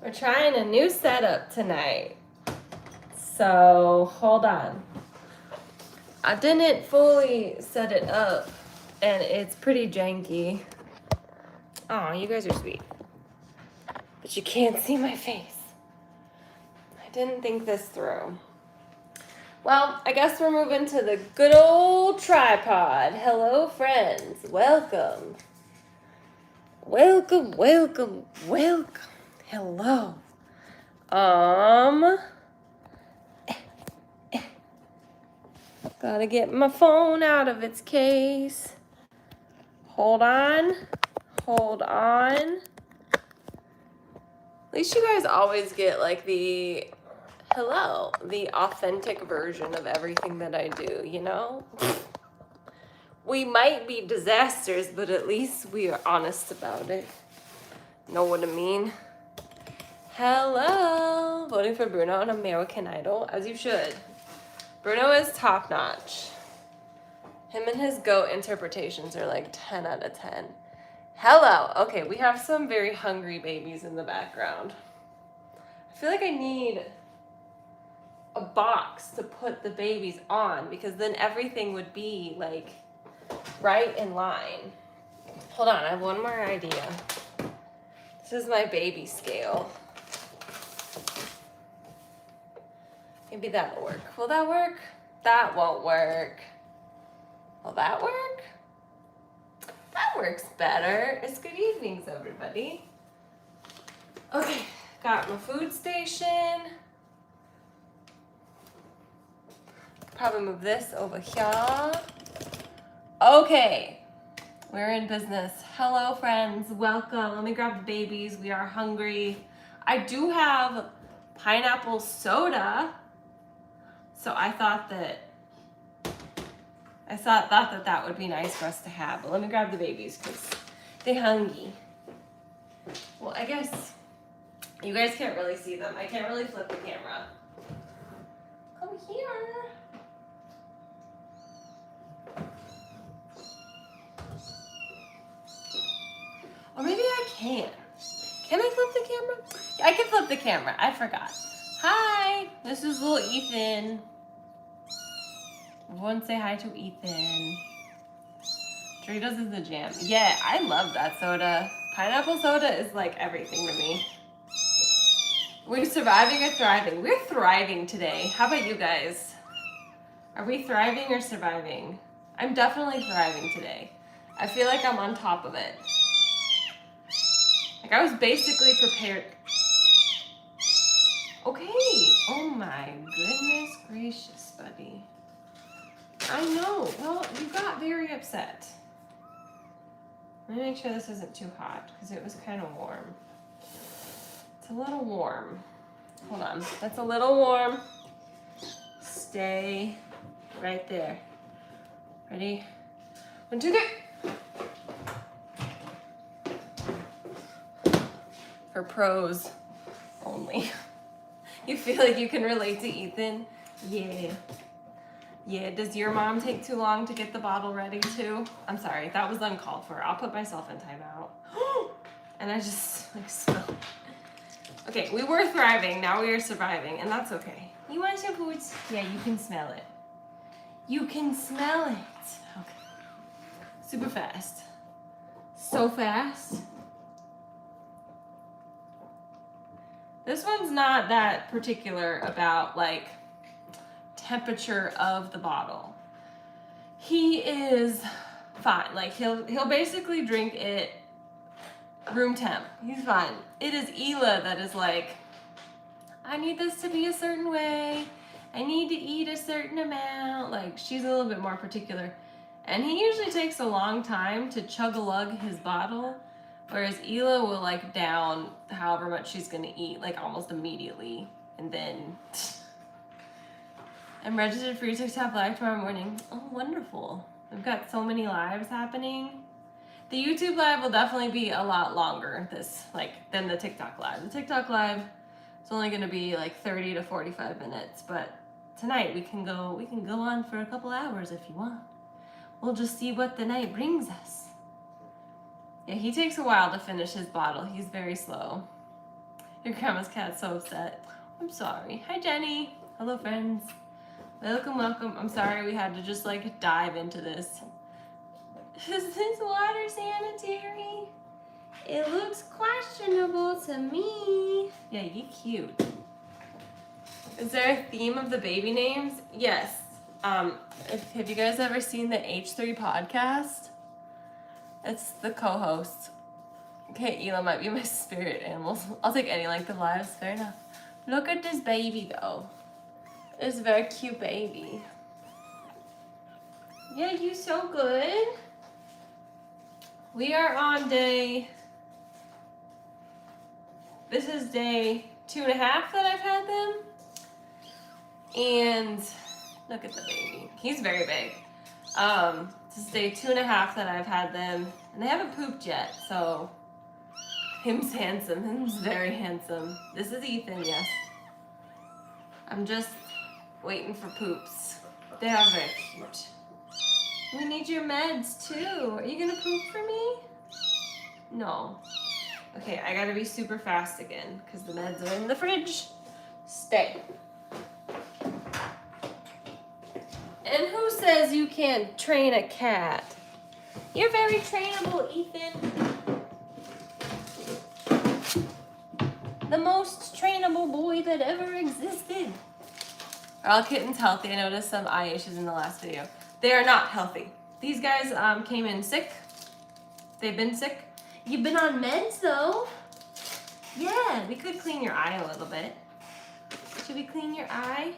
We're trying a new setup tonight. So, hold on. I didn't fully set it up, and it's pretty janky. Oh, you guys are sweet. But you can't see my face. I didn't think this through. Well, I guess we're moving to the good old tripod. Hello, friends. Welcome. Welcome, welcome, welcome. Hello. Gotta get my phone out of its case. Hold on. Hold on. At least you guys always get like the authentic version of everything that I do, you know? We might be disasters, but at least we are honest about it. Know what I mean? Hello! Voting for Bruno on American Idol, as you should. Bruno is top notch. Him and his goat interpretations are like 10 out of 10. Hello! Okay, we have some very hungry babies in the background. I feel like I need a box to put the babies on because then everything would be like right in line. Hold on, I have one more idea. This is my baby scale. Maybe that'll work. Will that work? That won't work. Will that work? That works better. It's good evenings, everybody. Okay, got my food station. Probably move this over here. Okay, we're in business. Hello, friends. Welcome. Let me grab the babies. We are hungry. I do have pineapple soda. So I thought that that would be nice for us to have. But let me grab the babies because they're hungry. Well, I guess you guys can't really see them. I can't really flip the camera. Come here. Or maybe I can. Can I flip the camera? I can flip the camera. I forgot. Hi, this is little Ethan. Everyone say hi to Ethan. Doritos is the jam. Yeah, I love that soda. Pineapple soda is like everything to me. We're surviving or thriving? We're thriving today. How about you guys? Are we thriving or surviving? I'm definitely thriving today. I feel like I'm on top of it. Like I was basically prepared. Okay. Oh my goodness gracious, buddy. I know. Well, you got very upset. Let me make sure this isn't too hot because it was kind of warm. It's a little warm. Hold on. That's a little warm. Stay right there. Ready? 1, 2, 3. For pros only. You feel like you can relate to Ethan? Yeah. Yeah, does your mom take too long to get the bottle ready too? I'm sorry, that was uncalled for. I'll put myself in timeout. And I just like smell. Okay, we were thriving, now we are surviving, and that's okay. You want some food? Yeah, you can smell it. You can smell it. Okay. Super fast. So fast. This one's not that particular about like temperature of the bottle. He is fine. Like he'll basically drink it room temp. He's fine. It is Ela that is like, I need this to be a certain way. I need to eat a certain amount. Like she's a little bit more particular. And he usually takes a long time to chug-a-lug his bottle. Whereas Ela will like down however much she's gonna eat, like almost immediately. And then I'm registered for your TikTok live tomorrow morning. Oh, wonderful. We've got so many lives happening. The YouTube live will definitely be a lot longer than the TikTok live. The TikTok live is only gonna be like 30 to 45 minutes, but tonight we can go on for a couple hours if you want. We'll just see what the night brings us. Yeah, he takes a while to finish his bottle. He's very slow. Your grandma's cat's so upset. I'm sorry. Hi, Jenny. Hello, friends. Welcome, welcome. I'm sorry we had to just like dive into this. Is this water sanitary? It looks questionable to me. Yeah, you cute. Is there a theme of the baby names? Yes. Have you guys ever seen the H3 podcast? It's the co-host. Okay, Ela might be my spirit animals. I'll take any length of lives, fair enough. Look at this baby though. It's a very cute baby. Yeah, you so good. We are on this is day 2.5 that I've had them. And look at the baby. He's very big. This is day 2.5 that I've had them. And they haven't pooped yet, so him's handsome. Him's very handsome. This is Ethan, yes. I'm just waiting for poops. They are very cute. We need your meds too. Are you gonna poop for me? No. Okay, I gotta be super fast again because the meds are in the fridge. Stay. And who says you can't train a cat? You're very trainable, Ethan. The most trainable boy that ever existed. Are all kittens healthy? I noticed some eye issues in the last video. They are not healthy. These guys came in sick. They've been sick. You've been on meds though. Yeah, we could clean your eye a little bit. Should we clean your eye?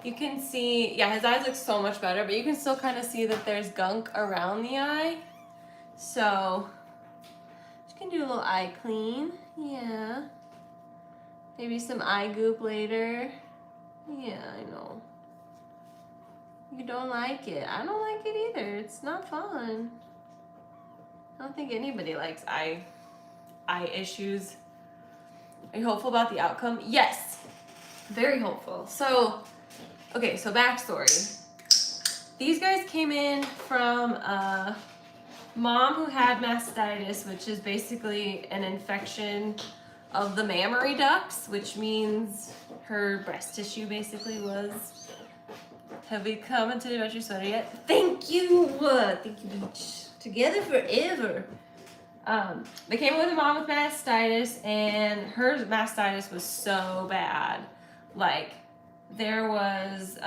You can see, yeah, his eyes look so much better, but you can still kind of see that there's gunk around the eye. So, you can do a little eye clean. Yeah. Maybe some eye goop later. Yeah, I know. You don't like it. I don't like it either. It's not fun. I don't think anybody likes eye issues. Are you hopeful about the outcome? Yes. Very hopeful. So, okay, so backstory. These guys came in from a mom who had mastitis, which is basically an infection of the mammary ducts, which means her breast tissue basically was. Have we commented about your sweater yet? Thank you! Thank you, Beach. Together forever. They came with a mom with mastitis, and her mastitis was so bad. Like, there was,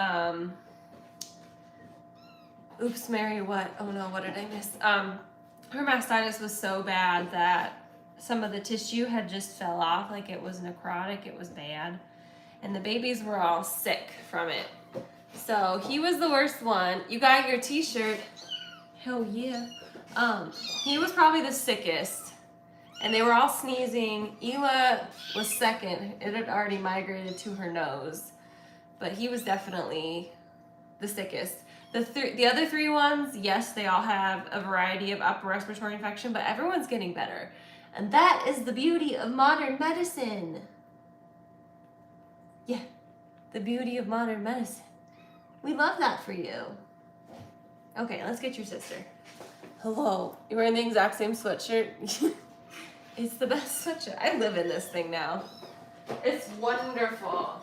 oops, Mary, what? Oh no, what did I miss? Her mastitis was so bad that some of the tissue had just fell off, like it was necrotic, it was bad. And the babies were all sick from it. So he was the worst one. You got your t-shirt. Hell yeah. He was probably the sickest. And they were all sneezing. Ela was second. It had already migrated to her nose. But he was definitely the sickest. The other 3 ones, yes, they all have a variety of upper respiratory infection, but everyone's getting better. And that is the beauty of modern medicine. Yeah, the beauty of modern medicine. We love that for you. Okay, let's get your sister. Hello. You're wearing the exact same sweatshirt? It's the best sweatshirt. I live in this thing now. It's wonderful.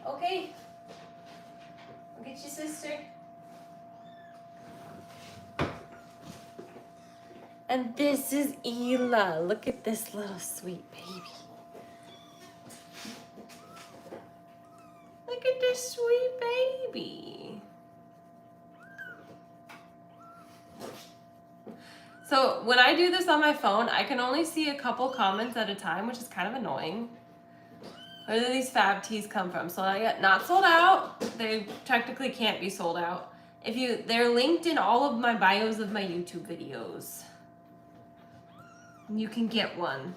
Okay. I'll get your sister. And this is Ela. Look at this little sweet baby. Look at this sweet baby. So when I do this on my phone, I can only see a couple comments at a time, which is kind of annoying. Where do these fab tees come from? So I got not sold out. They technically can't be sold out. They're linked in all of my bios of my YouTube videos. And you can get one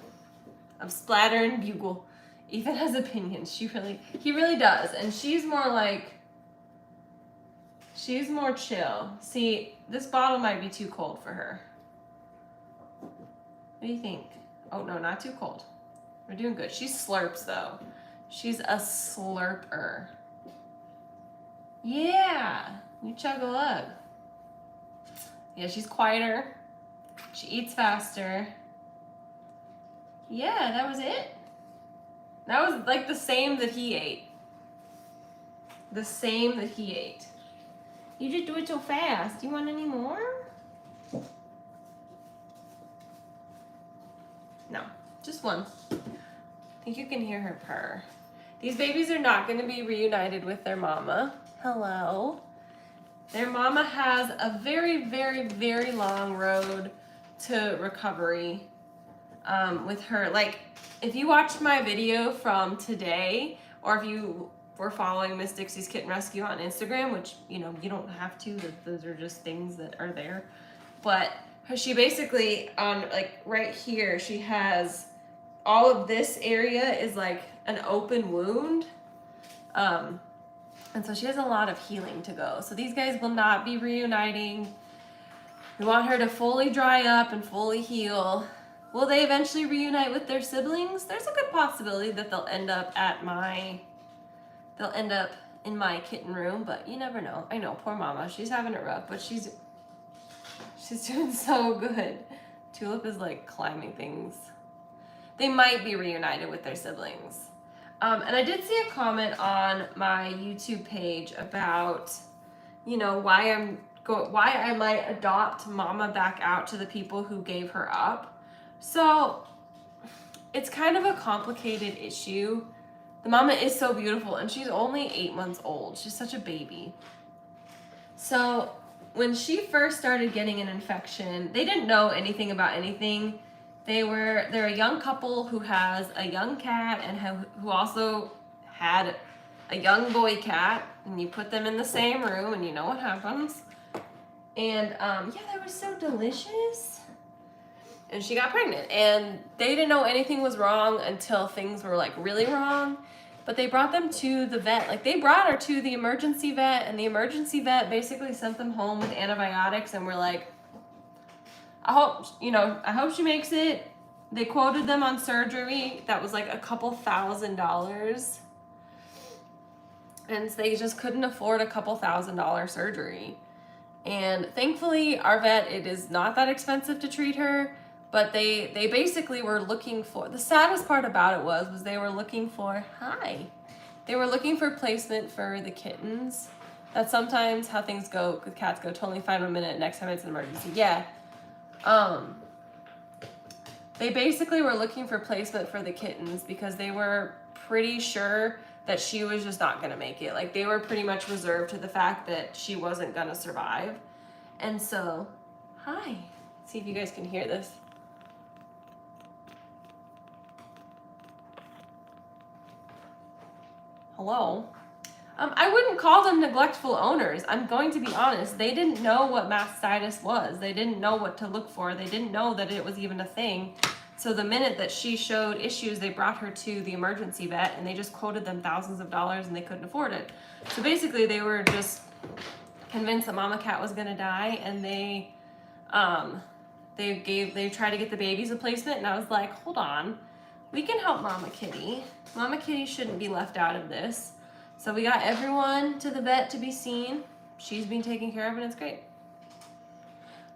of Splatter and Bugle. Ethan has opinions. He really does. And she's more chill. See, this bottle might be too cold for her. What do you think? Oh no, not too cold. We're doing good. She slurps though. She's a slurper. Yeah, you chug a lug. Yeah, she's quieter. She eats faster. Yeah, that was it. That was like the same that he ate. The same that he ate. You just do it so fast. Do you want any more? No, just one. I think you can hear her purr. These babies are not going to be reunited with their mama. Hello. Their mama has a very, very, very long road to recovery with her. Like, if you watched my video from today, or if you were following Miss Dixie's Kitten Rescue on Instagram, which, you know, you don't have to, those are just things that are there. But she basically, on like right here, she has all of this area is like an open wound. And so she has a lot of healing to go. So these guys will not be reuniting. We want her to fully dry up and fully heal. Will they eventually reunite with their siblings? There's a good possibility that they'll end up in my kitten room, but you never know. I know, poor mama, she's having it rough, but she's doing so good. Tulip is like climbing things. They might be reunited with their siblings. And I did see a comment on my YouTube page about, you know, why I might adopt Mama back out to the people who gave her up. So it's kind of a complicated issue. The mama is so beautiful, and she's only 8 months old. She's such a baby. So when she first started getting an infection, they didn't know anything about anything. They're a young couple who has a young cat and who also had a young boy cat, and you put them in the same room and you know what happens. And yeah, they were so delicious. And she got pregnant, and they didn't know anything was wrong until things were like really wrong. But they brought them to the vet. Like, they brought her to the emergency vet, and the emergency vet basically sent them home with antibiotics, and we're like, I hope she makes it. They quoted them on surgery that was like a couple $1,000s. And they just couldn't afford a couple $1,000 surgery. And thankfully, our vet, it is not that expensive to treat her, but they basically were looking for, the saddest part about it was they were looking for, they were looking for placement for the kittens. That's sometimes how things go, with cats go totally fine 1 minute, next time it's an emergency. Yeah. They basically were looking for placement for the kittens because they were pretty sure that she was just not going to make it. Like, they were pretty much reserved to the fact that she wasn't going to survive. And so, hi. See if you guys can hear this. Hello. I wouldn't call them neglectful owners. I'm going to be honest. They didn't know what mastitis was. They didn't know what to look for. They didn't know that it was even a thing. So the minute that she showed issues, they brought her to the emergency vet, and they just quoted them thousands of dollars, and they couldn't afford it. So basically, they were just convinced that Mama Cat was gonna die, and they tried to get the babies a placement, and I was like, hold on, we can help Mama Kitty. Mama Kitty shouldn't be left out of this. So we got everyone to the vet to be seen. She's being taken care of, and it's great.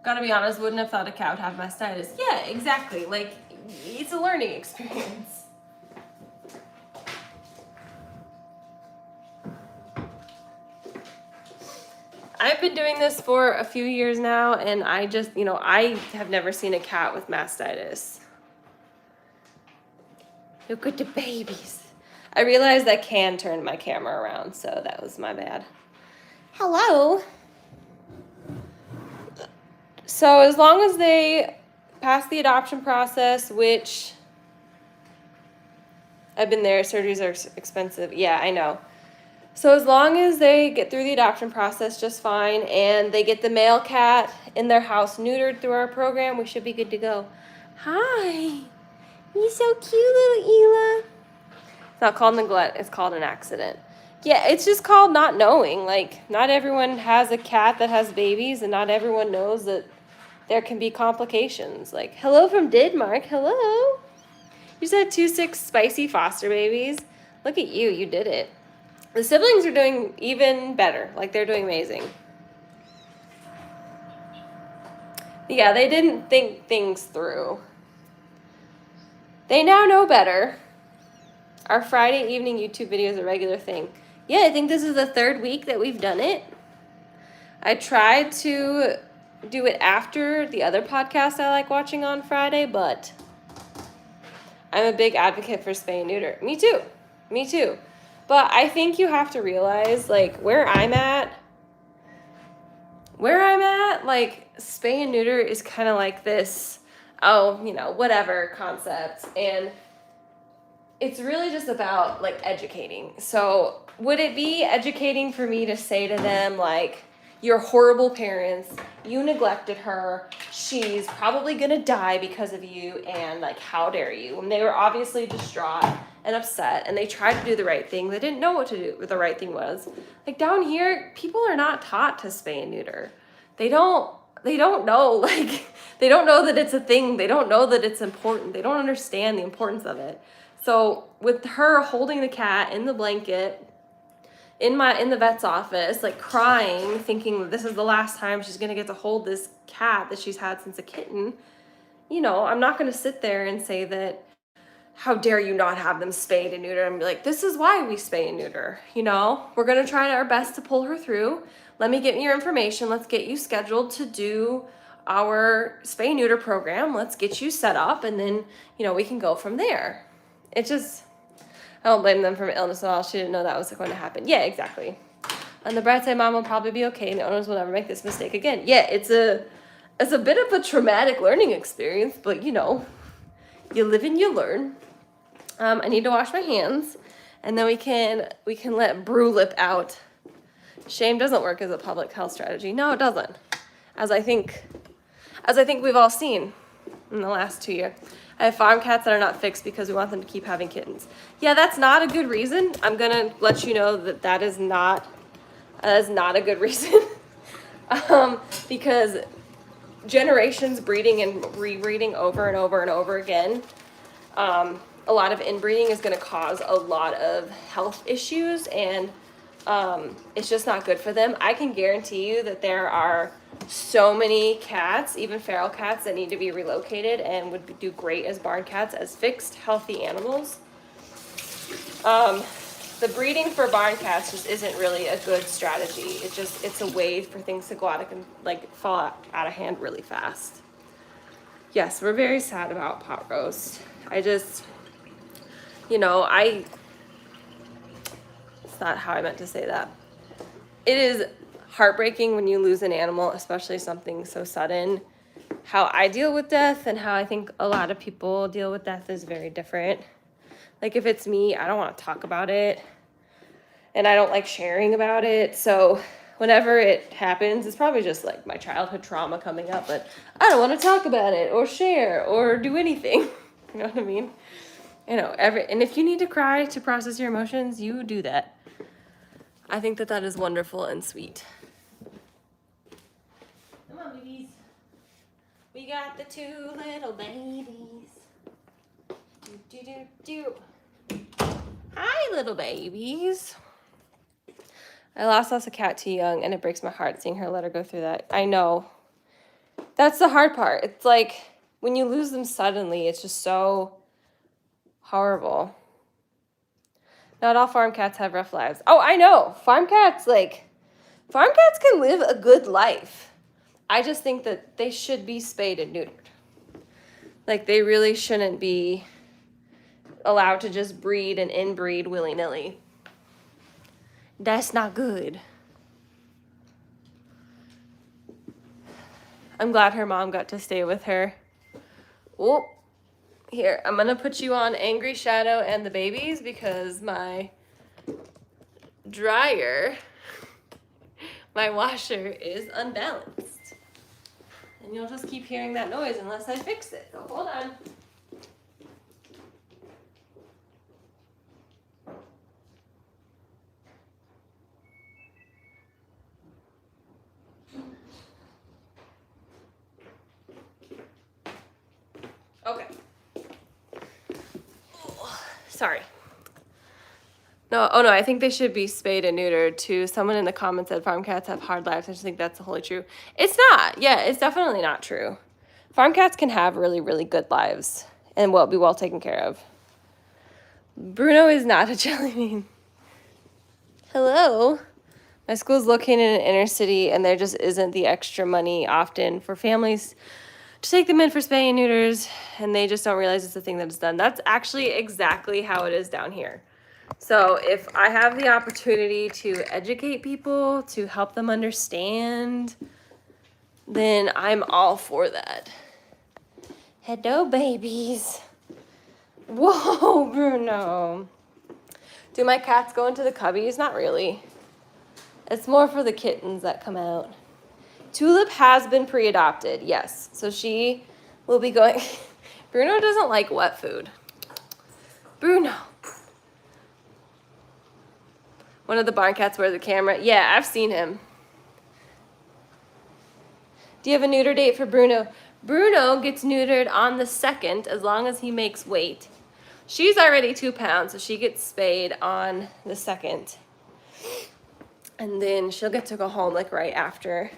Gotta be honest, wouldn't have thought a cat would have mastitis. Yeah, exactly. Like, it's a learning experience. I've been doing this for a few years now, and I just, I have never seen a cat with mastitis. Look at the babies. I realized I can turn my camera around, so that was my bad. Hello. So as long as they pass the adoption process, which I've been there, surgeries are expensive. Yeah, I know. So as long as they get through the adoption process just fine, and they get the male cat in their house neutered through our program, we should be good to go. Hi. You're so cute, little Ela. It's not called neglect, it's called an accident. Yeah, it's just called not knowing. Like, not everyone has a cat that has babies, and not everyone knows that there can be complications. Like, hello from Denmark, hello. You said 2 spicy foster babies. Look at you, you did it. The siblings are doing even better. Like, they're doing amazing. Yeah, they didn't think things through. They now know better. Our Friday evening YouTube video is a regular thing. Yeah, I think this is the 3rd week that we've done it. I tried to do it after the other podcast I like watching on Friday, but I'm a big advocate for spay and neuter. Me too. Me too. But I think you have to realize, like, where I'm at, like, spay and neuter is kind of like this, whatever concept. And it's really just about, like, educating. So would it be educating for me to say to them, like, you're horrible parents, you neglected her, she's probably gonna die because of you, and, like, how dare you? And they were obviously distraught and upset, and they tried to do the right thing. They didn't know what to do, what the right thing was. Like, down here, people are not taught to spay and neuter. They don't know, like, they don't know that it's a thing. They don't know that it's important. They don't understand the importance of it. So with her holding the cat in the blanket in the vet's office, like, crying, thinking that this is the last time she's gonna get to hold this cat that she's had since a kitten, I'm not gonna sit there and say that, how dare you not have them spayed and neutered? I'm like, this is why we spay and neuter. We're gonna try our best to pull her through. Let me get me your information. Let's get you scheduled to do our spay and neuter program. Let's get you set up, and then, we can go from there. It just, I don't blame them for illness at all. She didn't know that was going to happen. Yeah, exactly. On the bright side, Mom will probably be okay, and the owners will never make this mistake again. Yeah, it's a bit of a traumatic learning experience, but, you live and you learn. I need to wash my hands, and then we can let Brew Lip out. Shame doesn't work as a public health strategy. No, it doesn't. As I think we've all seen in the last 2 years. I have farm cats that are not fixed because we want them to keep having kittens. Yeah, that's not a good reason. I'm gonna let you know that is not a good reason. Because generations breeding and rebreeding over and over and over again, a lot of inbreeding is going to cause a lot of health issues, and it's just not good for them. I can guarantee you that there are so many cats, even feral cats, that need to be relocated and would do great as barn cats, as fixed, healthy animals. The breeding for barn cats just isn't really a good strategy. It's a way for things to go out and, like, fall out of hand really fast. Yes, we're very sad about pot roast. It's not how I meant to say that. It is heartbreaking when you lose an animal, especially something so sudden. How I deal with death and how I think a lot of people deal with death is very different. Like, if it's me, I don't want to talk about it, and I don't like sharing about it. So whenever it happens, it's probably just like my childhood trauma coming up, but I don't want to talk about it or share or do anything. You know what I mean? And if you need to cry to process your emotions, you do that. I think that is wonderful and sweet. Come on, babies. We got the 2 little babies. Hi, little babies. I lost a cat too young, and it breaks my heart seeing her let her go through that. I know. That's the hard part. It's like when you lose them suddenly, it's just so horrible. Not all farm cats have rough lives. Oh, I know. Farm cats can live a good life. I just think that they should be spayed and neutered. Like, they really shouldn't be allowed to just breed and inbreed willy-nilly. That's not good. I'm glad her mom got to stay with her. Oh, here, I'm going to put you on Angry Shadow and the babies because my dryer, my washer is unbalanced. And you'll just keep hearing that noise unless I fix it. So hold on. Okay. Oh, sorry. No, I think they should be spayed and neutered too. Someone in the comments said farm cats have hard lives. I just think that's wholly true. It's not. Yeah, it's definitely not true. Farm cats can have really, really good lives. and will be well taken care of. Bruno is not a jelly bean. Hello. My school's located in an inner city, and there just isn't the extra money often for families to take them in for spay and neuters, and they just don't realize it's the thing that is done. That's actually exactly how it is down here. So if I have the opportunity to educate people, to help them understand, then I'm all for that. Hello, babies. Whoa, Bruno. Do my cats go into the cubbies? Not really. It's more for the kittens that come out. Tulip has been pre-adopted, yes. So she will be going... Bruno doesn't like wet food. Bruno. One of the barn cats wears a camera. Yeah, I've seen him. Do you have a neuter date for Bruno? Bruno gets neutered on the 2nd as long as he makes weight. She's already 2 pounds, so she gets spayed on the 2nd. And then she'll get to go home like right after.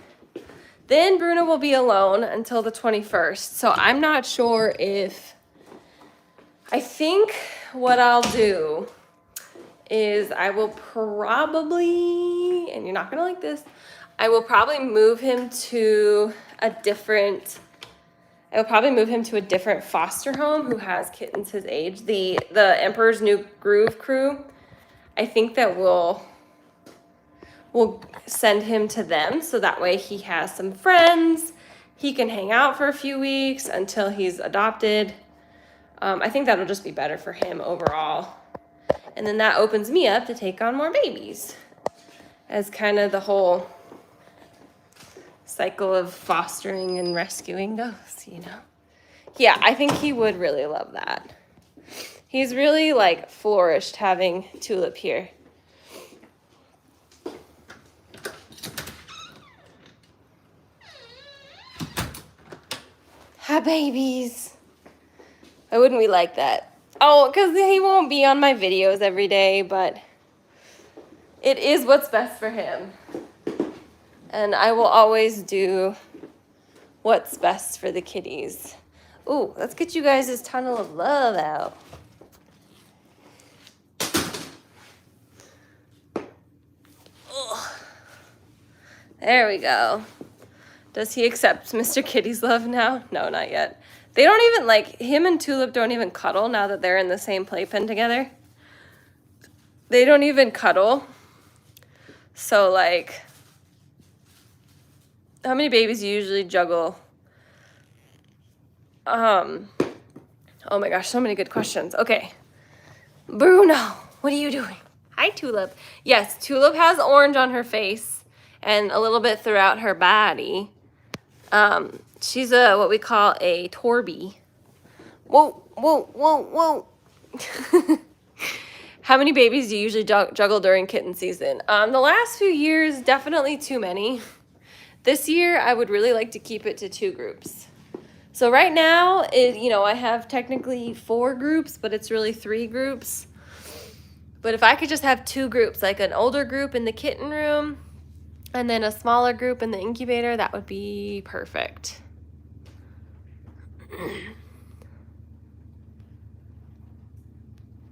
Then Bruno will be alone until the 21st. So I'm not sure if... I think what I'll do is I will probably, and you're not gonna like this, I will probably move him to a different foster home who has kittens his age. The Emperor's New Groove crew, I think that we'll send him to them so that way he has some friends. He can hang out for a few weeks until he's adopted. I think that'll just be better for him overall. And then that opens me up to take on more babies as kind of the whole cycle of fostering and rescuing goes, you know? Yeah, I think he would really love that. He's really like flourished having Tulip here. Hi, babies. Why wouldn't we like that? Oh, because he won't be on my videos every day, but it is what's best for him. And I will always do what's best for the kitties. Ooh, let's get you guys this tunnel of love out. Ugh. There we go. Does he accept Mr. Kitty's love now? No, not yet. They don't even, like, him and Tulip don't even cuddle now that they're in the same playpen together. They don't even cuddle. So, like, how many babies you usually juggle? Oh my gosh, so many good questions. Okay. Bruno, what are you doing? Hi, Tulip. Yes, Tulip has orange on her face and a little bit throughout her body. She's what we call a Torby. Whoa, whoa, whoa, whoa. How many babies do you usually juggle during kitten season? The last few years, definitely too many. This year, I would really like to keep it to 2 groups. So right now, I have technically 4 groups, but it's really 3 groups. But if I could just have 2 groups, like an older group in the kitten room, and then a smaller group in the incubator, that would be perfect.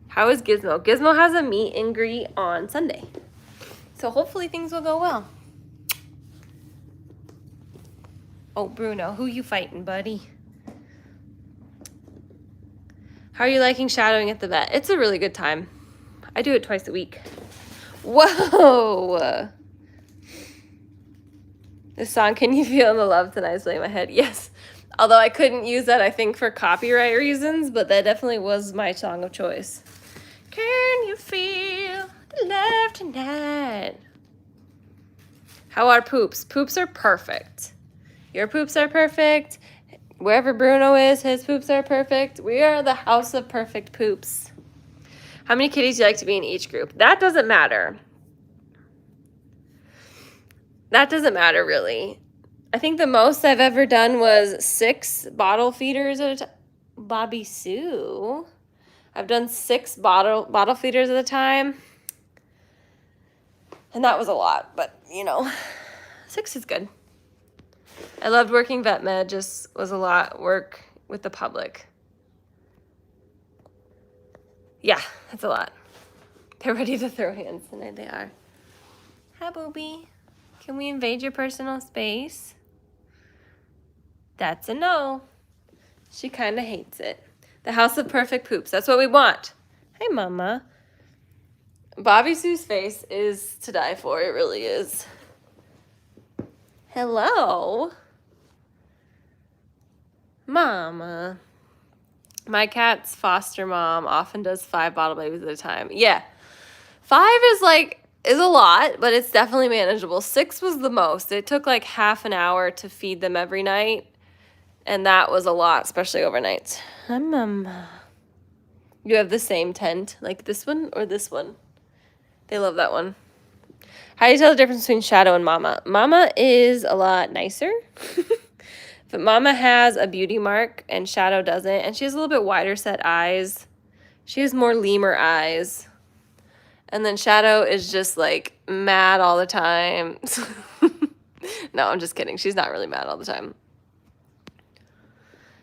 How is Gizmo? Gizmo has a meet and greet on Sunday. So hopefully things will go well. Oh, Bruno, who you fighting, buddy? How are you liking shadowing at the vet? It's a really good time. I do it twice a week. Whoa! This song, Can You Feel the Love Tonight, is playing in my head. Yes. Although I couldn't use that, I think, for copyright reasons, but that definitely was my song of choice. Can you feel the love tonight? How are poops? Poops are perfect. Your poops are perfect. Wherever Bruno is, his poops are perfect. We are the house of perfect poops. How many kitties do you like to be in each group? That doesn't matter. That doesn't matter, really. I think the most I've ever done was 6 bottle feeders at a time. Bobby Sue. I've done 6 bottle feeders at a time. And that was a lot, but, 6 is good. I loved working vet med, just was a lot work with the public. Yeah, that's a lot. They're ready to throw hands, and there they are. Hi, Booby. Can we invade your personal space? That's a no. She kind of hates it. The house of perfect poops. That's what we want. Hi, Mama. Bobby Sue's face is to die for. It really is. Hello. Mama. My cat's foster mom often does 5 bottle babies at a time. Yeah. 5 is a lot, but it's definitely manageable. 6 was the most. It took like half an hour to feed them every night, and that was a lot, especially overnight. Hi, Mama. You have the same tent, like this one or this one? They love that one. How do you tell the difference between Shadow and Mama? Mama is a lot nicer, but Mama has a beauty mark and Shadow doesn't, and she has a little bit wider set eyes. She has more lemur eyes. And then Shadow is just like mad all the time. No, I'm just kidding. She's not really mad all the time.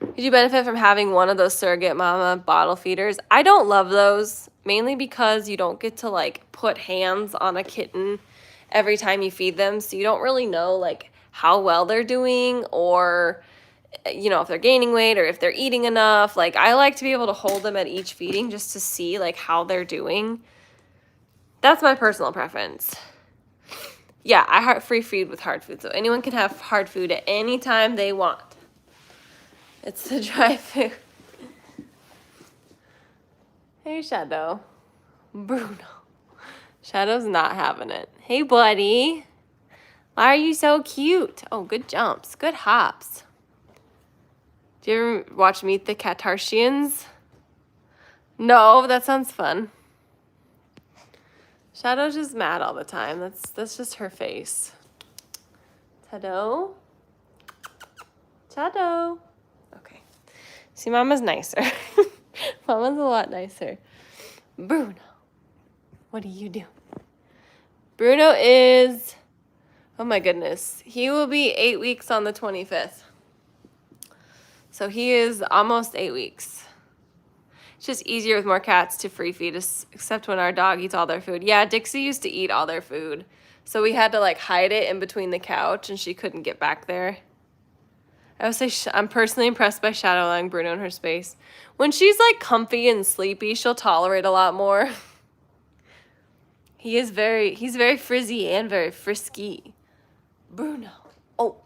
Did you benefit from having one of those surrogate mama bottle feeders? I don't love those, mainly because you don't get to like put hands on a kitten every time you feed them. So you don't really know like how well they're doing, or, you know, if they're gaining weight or if they're eating enough. Like, I like to be able to hold them at each feeding just to see like how they're doing. That's my personal preference. Yeah, I free feed with hard food, so anyone can have hard food at any time they want. It's the dry food. Hey, Shadow. Bruno. Shadow's not having it. Hey, buddy. Why are you so cute? Oh, good jumps. Good hops. Do you ever watch Meet the Kardashians? No, that sounds fun. Shadow's just mad all the time. That's just her face. Shadow? Shadow? Okay. See, Mama's nicer. Mama's a lot nicer. Bruno. What do you do? Bruno is, oh my goodness. He will be 8 weeks on the 25th. So he is almost 8 weeks. It's just easier with more cats to free feed, except when our dog eats all their food. Yeah, Dixie used to eat all their food. So we had to like hide it in between the couch, and she couldn't get back there. I would say I'm personally impressed by Shadow allowing Bruno in her space. When she's like comfy and sleepy, she'll tolerate a lot more. He's very frizzy and very frisky. Bruno. Oh.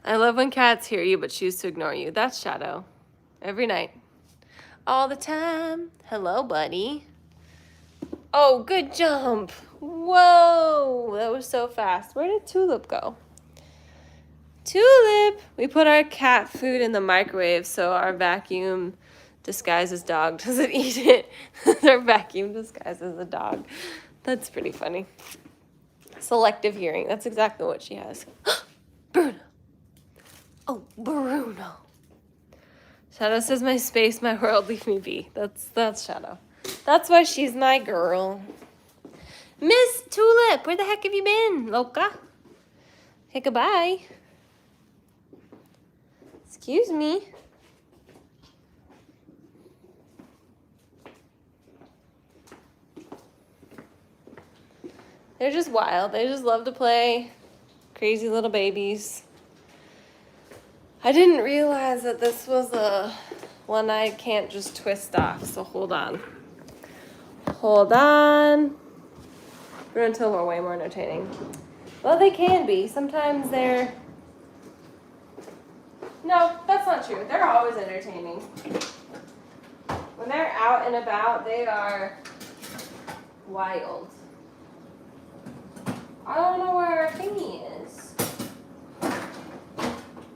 I love when cats hear you but choose to ignore you. That's Shadow. Every night. All the time. Hello, buddy. Oh, good jump. Whoa, that was so fast. Where did Tulip go? Tulip! We put our cat food in the microwave so our vacuum disguises dog doesn't eat it. Our vacuum disguises a dog. That's pretty funny. Selective hearing. That's exactly what she has. Bruno. Oh, Bruno. Shadow says, my space, my world, leave me be. That's Shadow. That's why she's my girl. Miss Tulip, where the heck have you been, Loca? Hey, goodbye. Excuse me. They're just wild. They just love to play. Crazy little babies. I didn't realize that this was one I can't just twist off, so hold on. Hold on. Until we're way more entertaining. Well, they can be. Sometimes they're... No, that's not true. They're always entertaining. When they're out and about, they are wild. I don't know where our thingy is. I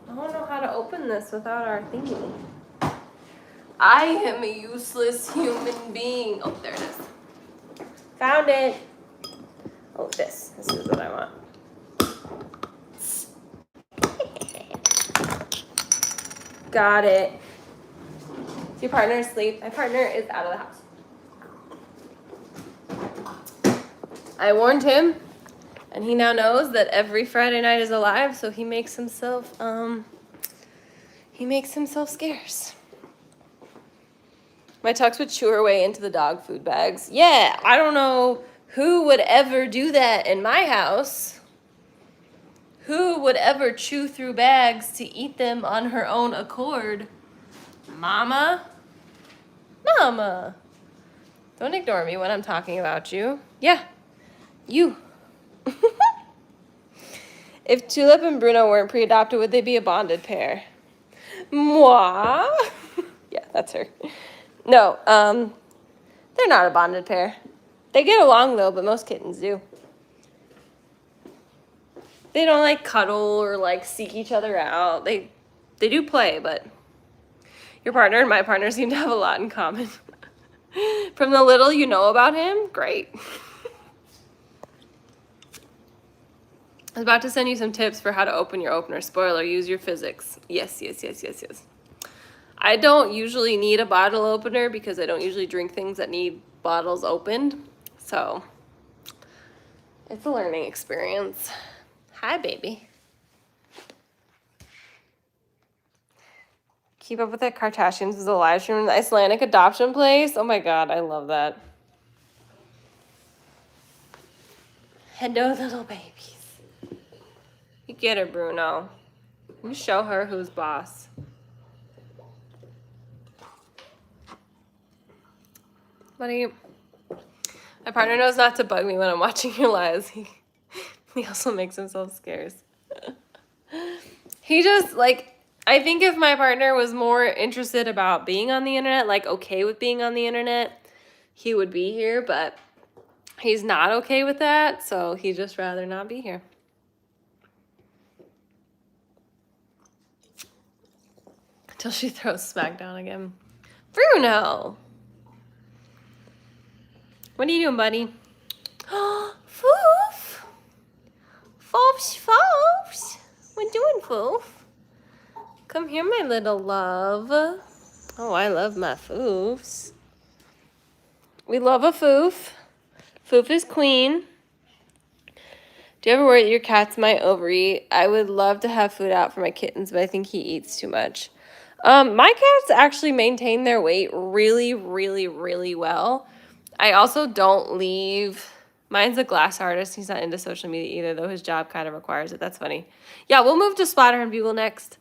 don't know how to open this without our thingy. I am a useless human being. Oh, there it is. Found it. Oh, this is what I want. Got it. Is your partner asleep? My partner is out of the house. I warned him, and he now knows that every Friday night is alive, so he makes himself He makes himself scarce. My Tux would chew her way into the dog food bags. Yeah, I don't know who would ever do that in my house. Who would ever chew through bags to eat them on her own accord? Mama? Mama. Don't ignore me when I'm talking about you. Yeah, you. If Tulip and Bruno weren't pre-adopted, would they be a bonded pair? Moi? Yeah, that's her. No, they're not a bonded pair. They get along though, but most kittens do. They don't like cuddle or like seek each other out. They do play, but your partner and my partner seem to have a lot in common. From the little you know about him, great. I was about to send you some tips for how to open your opener. Spoiler, use your physics. Yes. I don't usually need a bottle opener because I don't usually drink things that need bottles opened. So it's a learning experience. Hi, baby. Keep Up with the Kardashians is a live stream in the Icelandic adoption place. Oh my God, I love that. Hello, little babies. You get her, Bruno. You show her who's boss. Buddy, my partner knows not to bug me when I'm watching your lives. He also makes himself scarce. He just, like, I think if my partner was more interested about being on the internet, like okay with being on the internet, he would be here, but he's not okay with that, so he'd just rather not be here. Until she throws Smackdown again. Bruno! What are you doing, buddy? Foof! Foofs! What doing, Foof? Come here, my little love. Oh, I love my Foofs. We love a Foof. Foof is queen. Do you ever worry that your cats might overeat? I would love to have food out for my kittens, but I think he eats too much. My cats actually maintain their weight really well. I also don't leave. Mine's a glass artist. He's not into social media either, though his job kind of requires it. That's funny. Yeah, we'll move to Splatter and Bugle next.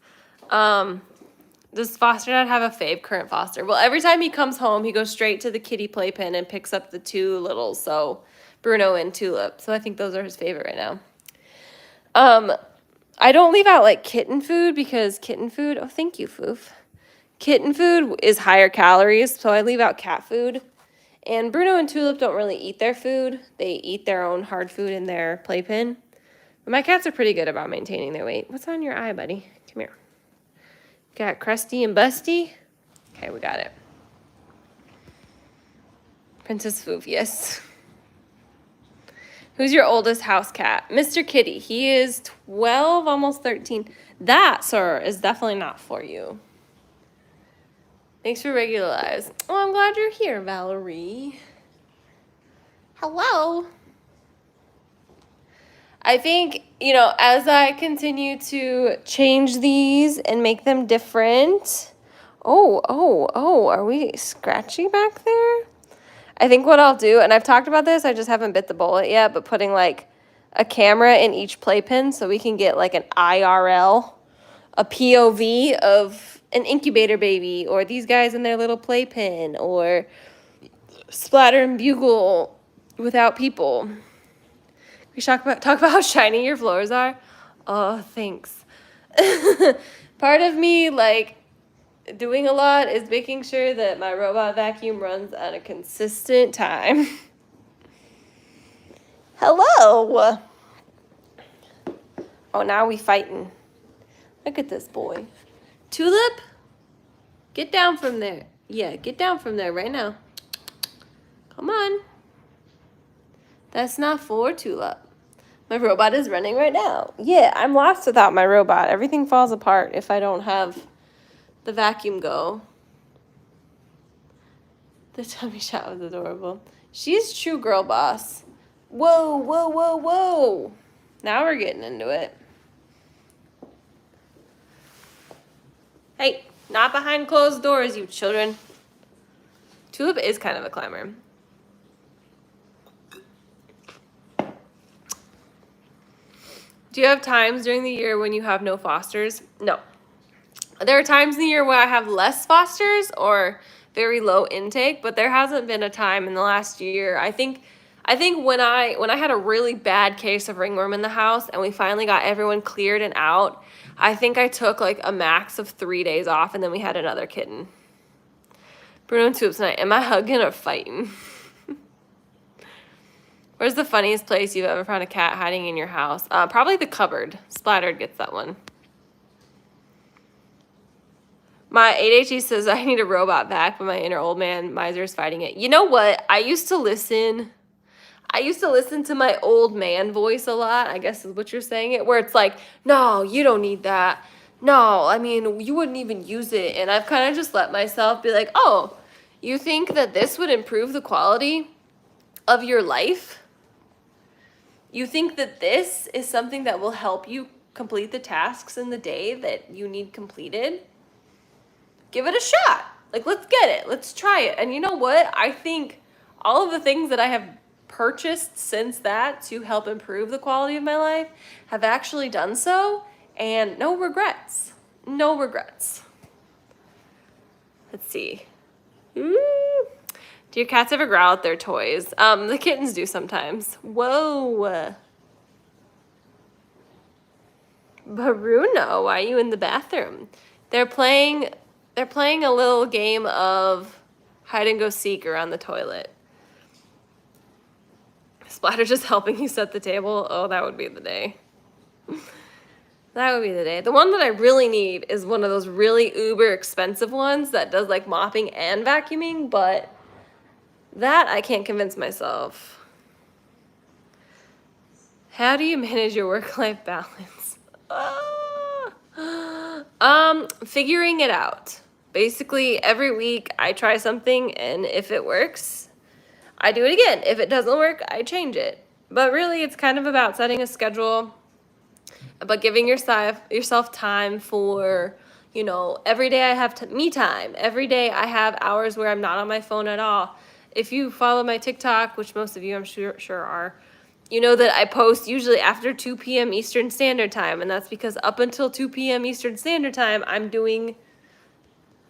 Does foster dad have a current foster? Well, every time he comes home, he goes straight to the kitty playpen and picks up the two littles, so Bruno and Tulip. So I think those are his favorite right now. I don't leave out like kitten food because kitten food, oh, thank you, Foof. Kitten food is higher calories, so I leave out cat food. And Bruno and Tulip don't really eat their food. They eat their own hard food in their playpen. But my cats are pretty good about maintaining their weight. What's on your eye, buddy? Come here. Got Krusty and Busty. Okay, we got it. Princess Foof, yes. Who's your oldest house cat? Mr. Kitty. He is 12, almost 13. That, sir, is definitely not for you. Thanks for regular lives. Oh, I'm glad you're here, Valerie. Hello. I think, you know, as I continue to change these and make them different. Oh, are we scratchy back there? I think what I'll do, and I've talked about this, I just haven't bit the bullet yet, but putting like a camera in each playpen so we can get like an IRL, a POV of an incubator baby, or these guys in their little playpen, or Splatter and Bugle without people. We talk about how shiny your floors are. Oh, thanks. Part of me, like, doing a lot is making sure that my robot vacuum runs at a consistent time. Hello. Oh, now we fighting. Look at this boy. Tulip, get down from there. Yeah, get down from there right now. Come on. That's not for Tulip. My robot is running right now. Yeah, I'm lost without my robot. Everything falls apart if I don't have the vacuum go. The tummy shot was adorable. She's true girl boss. Whoa. Now we're getting into it. Hey, not behind closed doors, you children. Tulip is kind of a climber. Do you have times during the year when you have no fosters? No. There are times in the year where I have less fosters or very low intake, but there hasn't been a time in the last year. I think when I had a really bad case of ringworm in the house and we finally got everyone cleared and out, I think I took like a max of 3 days off, and then we had another kitten. Bruno and Tulip tonight. Am I hugging or fighting? Where's the funniest place you've ever found a cat hiding in your house? Probably the cupboard. Splattered gets that one. My ADHD says I need a robot back, but my inner old man miser is fighting it. You know what? I used to listen to my old man voice a lot, I guess is what you're saying it, where it's like, no, you don't need that. No, I mean, you wouldn't even use it. And I've kind of just let myself be like, oh, you think that this would improve the quality of your life? You think that this is something that will help you complete the tasks in the day that you need completed? Give it a shot. Like, let's get it. Let's try it. And you know what? I think all of the things that I have purchased since that to help improve the quality of my life have actually done so, and no regrets. No regrets. Let's see. Ooh. Do your cats ever growl at their toys? The kittens do sometimes. Whoa. Bruno, why are you in the bathroom? They're playing a little game of hide and go seek around the toilet. Splatter just helping you set the table. Oh, that would be the day. That would be the day. The one that I really need is one of those really uber expensive ones that does like mopping and vacuuming, but that I can't convince myself. How do you manage your work-life balance? Figuring it out. Basically, every week I try something, and if it works, I do it again. If it doesn't work, I change it. But really, it's kind of about setting a schedule, but giving yourself time for, you know, every day I have me time. Every day I have hours where I'm not on my phone at all. If you follow my TikTok, which most of you I'm sure are, you know that I post usually after 2 p.m. Eastern Standard Time, and that's because up until 2 p.m. Eastern Standard Time,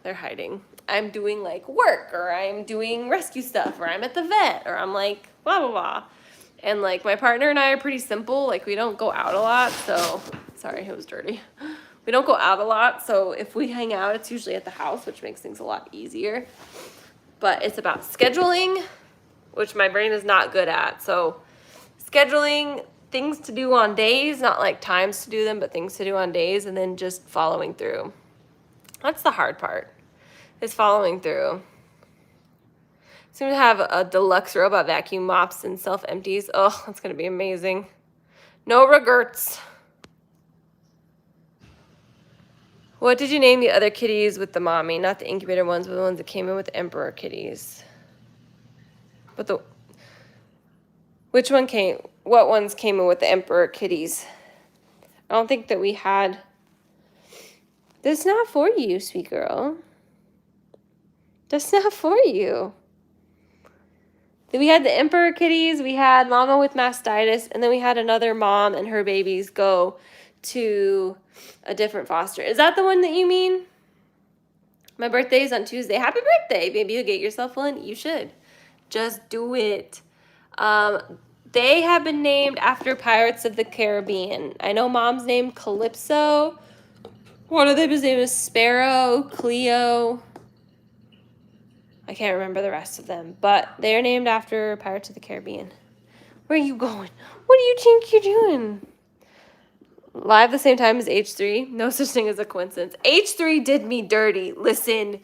they're hiding. I'm doing like work, or I'm doing rescue stuff, or I'm at the vet, or I'm like blah, blah, blah. And like my partner and I are pretty simple. Like we don't go out a lot, so, sorry, it was dirty. We don't go out a lot, so if we hang out, it's usually at the house, which makes things a lot easier. But it's about scheduling, which my brain is not good at. So scheduling things to do on days, not like times to do them, but things to do on days, and then just following through. That's the hard part, is following through. Soon to have a deluxe robot vacuum mops and self-empties. Oh, that's going to be amazing. No regrets. What did you name the other kitties with the mommy? Not the incubator ones, but the ones that came in with the emperor kitties. What ones came in with the emperor kitties? I don't think that we had. That's not for you, sweet girl. That's not for you. We had the emperor kitties, we had mama with mastitis, and then we had another mom and her babies go to a different foster. Is that the one that you mean? My birthday is on Tuesday. Happy birthday. Maybe you'll get yourself one. You should. Just do it. They have been named after Pirates of the Caribbean. I know mom's name Calypso. One of them is named Sparrow, Cleo. I can't remember the rest of them, but they're named after Pirates of the Caribbean. Where are you going? What do you think you're doing? Live the same time as H3. No such thing as a coincidence. H3 did me dirty. Listen,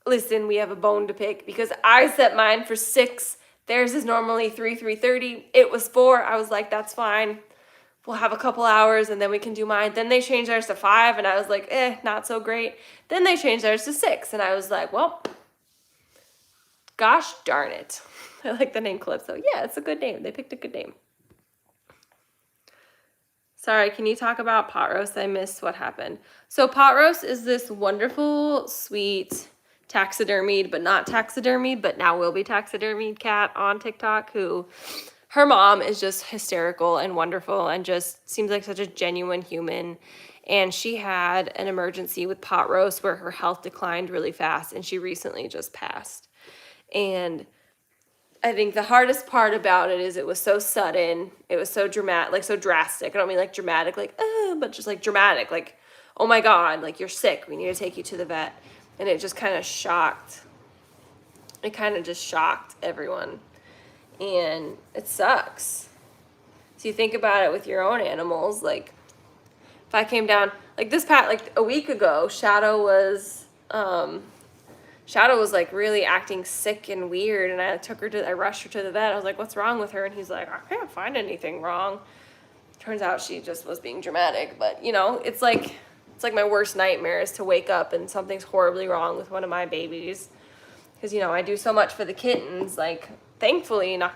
we have a bone to pick because I set mine for 6. Theirs is normally 3:30. It was 4. I was like, that's fine. We'll have a couple hours and then we can do mine. Then they changed theirs to 5 and I was like, not so great. Then they changed theirs to 6 and I was like, well, gosh darn it. I like the name Calypso. Yeah, it's a good name. They picked a good name. Sorry, can you talk about pot roast? I missed what happened. So pot roast is this wonderful, sweet, taxidermied, but not taxidermied, but now will be taxidermied cat on TikTok who her mom is just hysterical and wonderful and just seems like such a genuine human. And she had an emergency with pot roast where her health declined really fast and she recently just passed. And I think the hardest part about it is it was so sudden. It was so dramatic, like so drastic. I don't mean like dramatic, like, but just like dramatic, like, oh my God, like you're sick. We need to take you to the vet. And it just kind of shocked. It kind of just shocked everyone. And it sucks. So you think about it with your own animals. Like if I came down, like like a week ago, Shadow was like really acting sick and weird, and I rushed her to the vet. I was like, what's wrong with her? And he's like, I can't find anything wrong. Turns out she just was being dramatic. But you know, it's like my worst nightmare is to wake up and something's horribly wrong with one of my babies. Because, you know, I do so much for the kittens. Like, thankfully, knock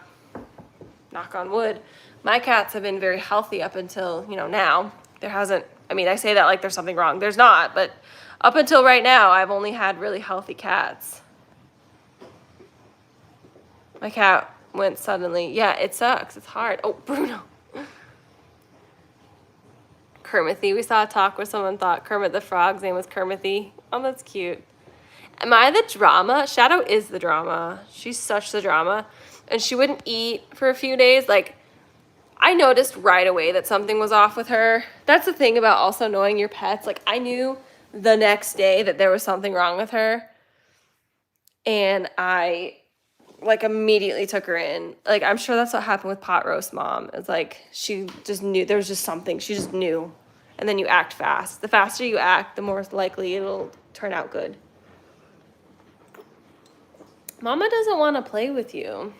on wood, my cats have been very healthy up until, you know, now. There hasn't, I mean, I say that like there's something wrong. There's not, but up until right now, I've only had really healthy cats. My cat went suddenly. Yeah, it sucks. It's hard. Oh, Bruno. Kermithy. We saw a talk where someone thought Kermit the Frog's name was Kermithy. Oh, that's cute. Am I the drama? Shadow is the drama. She's such the drama. And she wouldn't eat for a few days. Like, I noticed right away that something was off with her. That's the thing about also knowing your pets. Like, I knew the next day that there was something wrong with her. And I, like, immediately took her in. Like, I'm sure that's what happened with Pot Roast Mom. It's like, she just knew. There was just something. She just knew. And then you act fast. The faster you act, the more likely it'll turn out good. Mama doesn't want to play with you.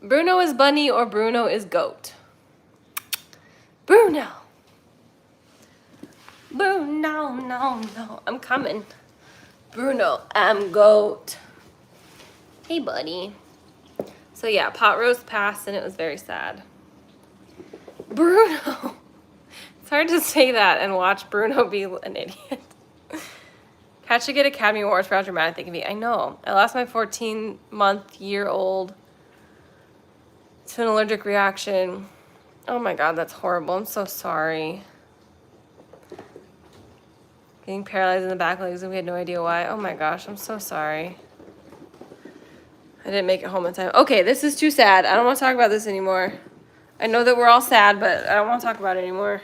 Bruno is bunny or Bruno is goat. Bruno. Bruno, no. I'm coming. Bruno, I'm goat. Hey, buddy. So yeah, pot roast passed and it was very sad. Bruno. It's hard to say that and watch Bruno be an idiot. Cat should get Academy Awards for how dramatic they can be. I know. I lost my 14-month-year-old to an allergic reaction. Oh my God, that's horrible. I'm so sorry. Getting paralyzed in the back legs and we had no idea why. Oh my gosh, I'm so sorry. I didn't make it home in time. Okay, this is too sad. I don't want to talk about this anymore. I know that we're all sad, but I don't want to talk about it anymore.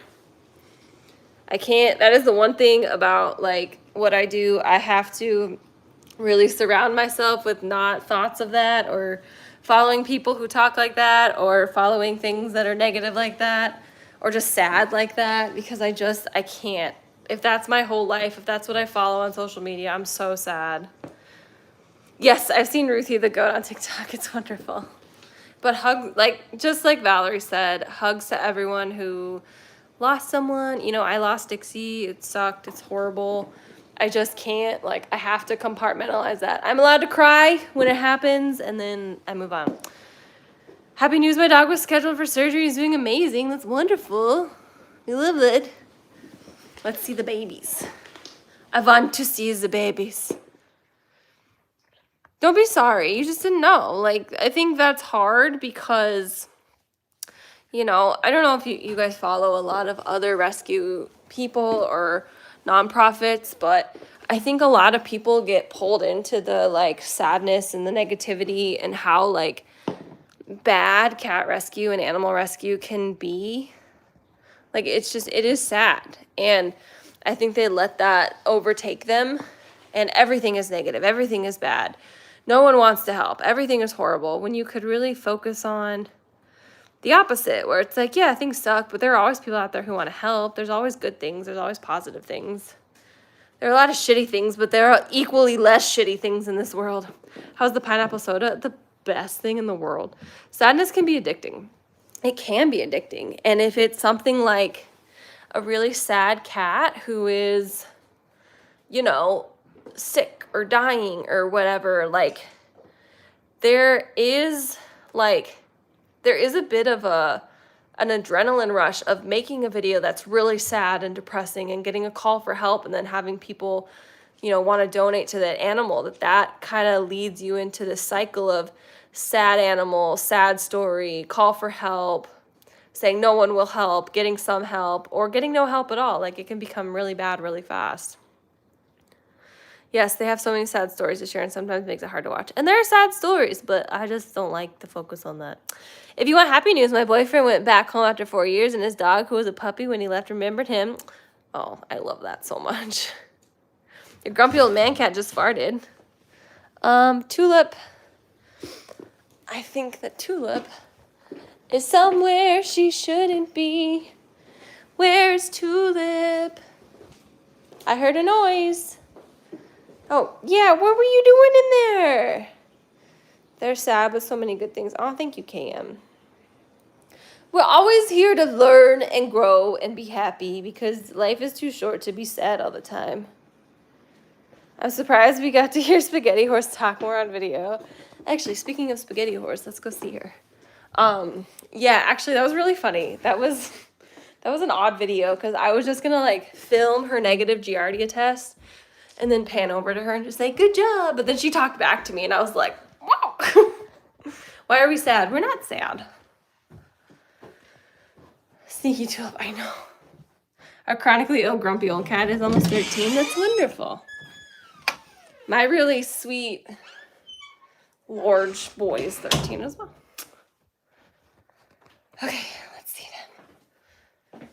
I can't. That is the one thing about, like, what I do. I have to really surround myself with not thoughts of that or following people who talk like that or following things that are negative like that or just sad like that, because I can't. If that's my whole life, if that's what I follow on social media, I'm so sad. Yes, I've seen Ruthie the goat on TikTok. It's wonderful. But hug, like, just like Valerie said, hugs to everyone who lost someone. You know, I lost Dixie. It sucked. It's horrible. I just can't, like, I have to compartmentalize that. I'm allowed to cry when it happens, and then I move on. Happy news, my dog was scheduled for surgery. He's doing amazing. That's wonderful. We love it. Let's see the babies. I want to see the babies. Don't be sorry. You just didn't know. Like, I think that's hard because, you know, I don't know if you guys follow a lot of other rescue people or nonprofits, but I think a lot of people get pulled into the, like, sadness and the negativity and how, like, bad cat rescue and animal rescue can be. Like, it's just, it is sad. And I think they let that overtake them, and everything is negative. Everything is bad. No one wants to help. Everything is horrible, when you could really focus on the opposite, where it's like, yeah, things suck, but there are always people out there who want to help. There's always good things. There's always positive things. There are a lot of shitty things, but there are equally less shitty things in this world. How's the pineapple soda? The best thing in the world. Sadness can be addicting. It can be addicting. And if it's something like a really sad cat who is, you know, sick or dying or whatever, like, there is a bit of a an adrenaline rush of making a video that's really sad and depressing and getting a call for help and then having people, you know, want to donate to that animal, that kind of leads you into this cycle of sad animal, sad story, call for help, saying no one will help, getting some help, or getting no help at all. Like, it can become really bad really fast. Yes, they have so many sad stories to share and sometimes makes it hard to watch. And there are sad stories, but I just don't like the focus on that. If you want happy news, my boyfriend went back home after 4 years and his dog, who was a puppy when he left, remembered him. Oh, I love that so much. Your grumpy old man cat just farted. Tulip. I think that Tulip is somewhere she shouldn't be. Where's Tulip? I heard a noise. Oh, yeah, what were you doing in there? They're sad with so many good things. Oh, thank you, KM. We're always here to learn and grow and be happy because life is too short to be sad all the time. I'm surprised we got to hear Spaghetti Horse talk more on video. Actually, speaking of Spaghetti Horse, let's go see her. Yeah, actually, that was really funny. That was an odd video because I was just going to, like, film her negative Giardia test and then pan over to her and just say, good job. But then she talked back to me and I was like, wow. Why are we sad? We're not sad. Sneaky Tulip, I know. Our chronically ill grumpy old cat is almost 13. That's wonderful. My really sweet large boy is 13 as well. Okay, let's see then.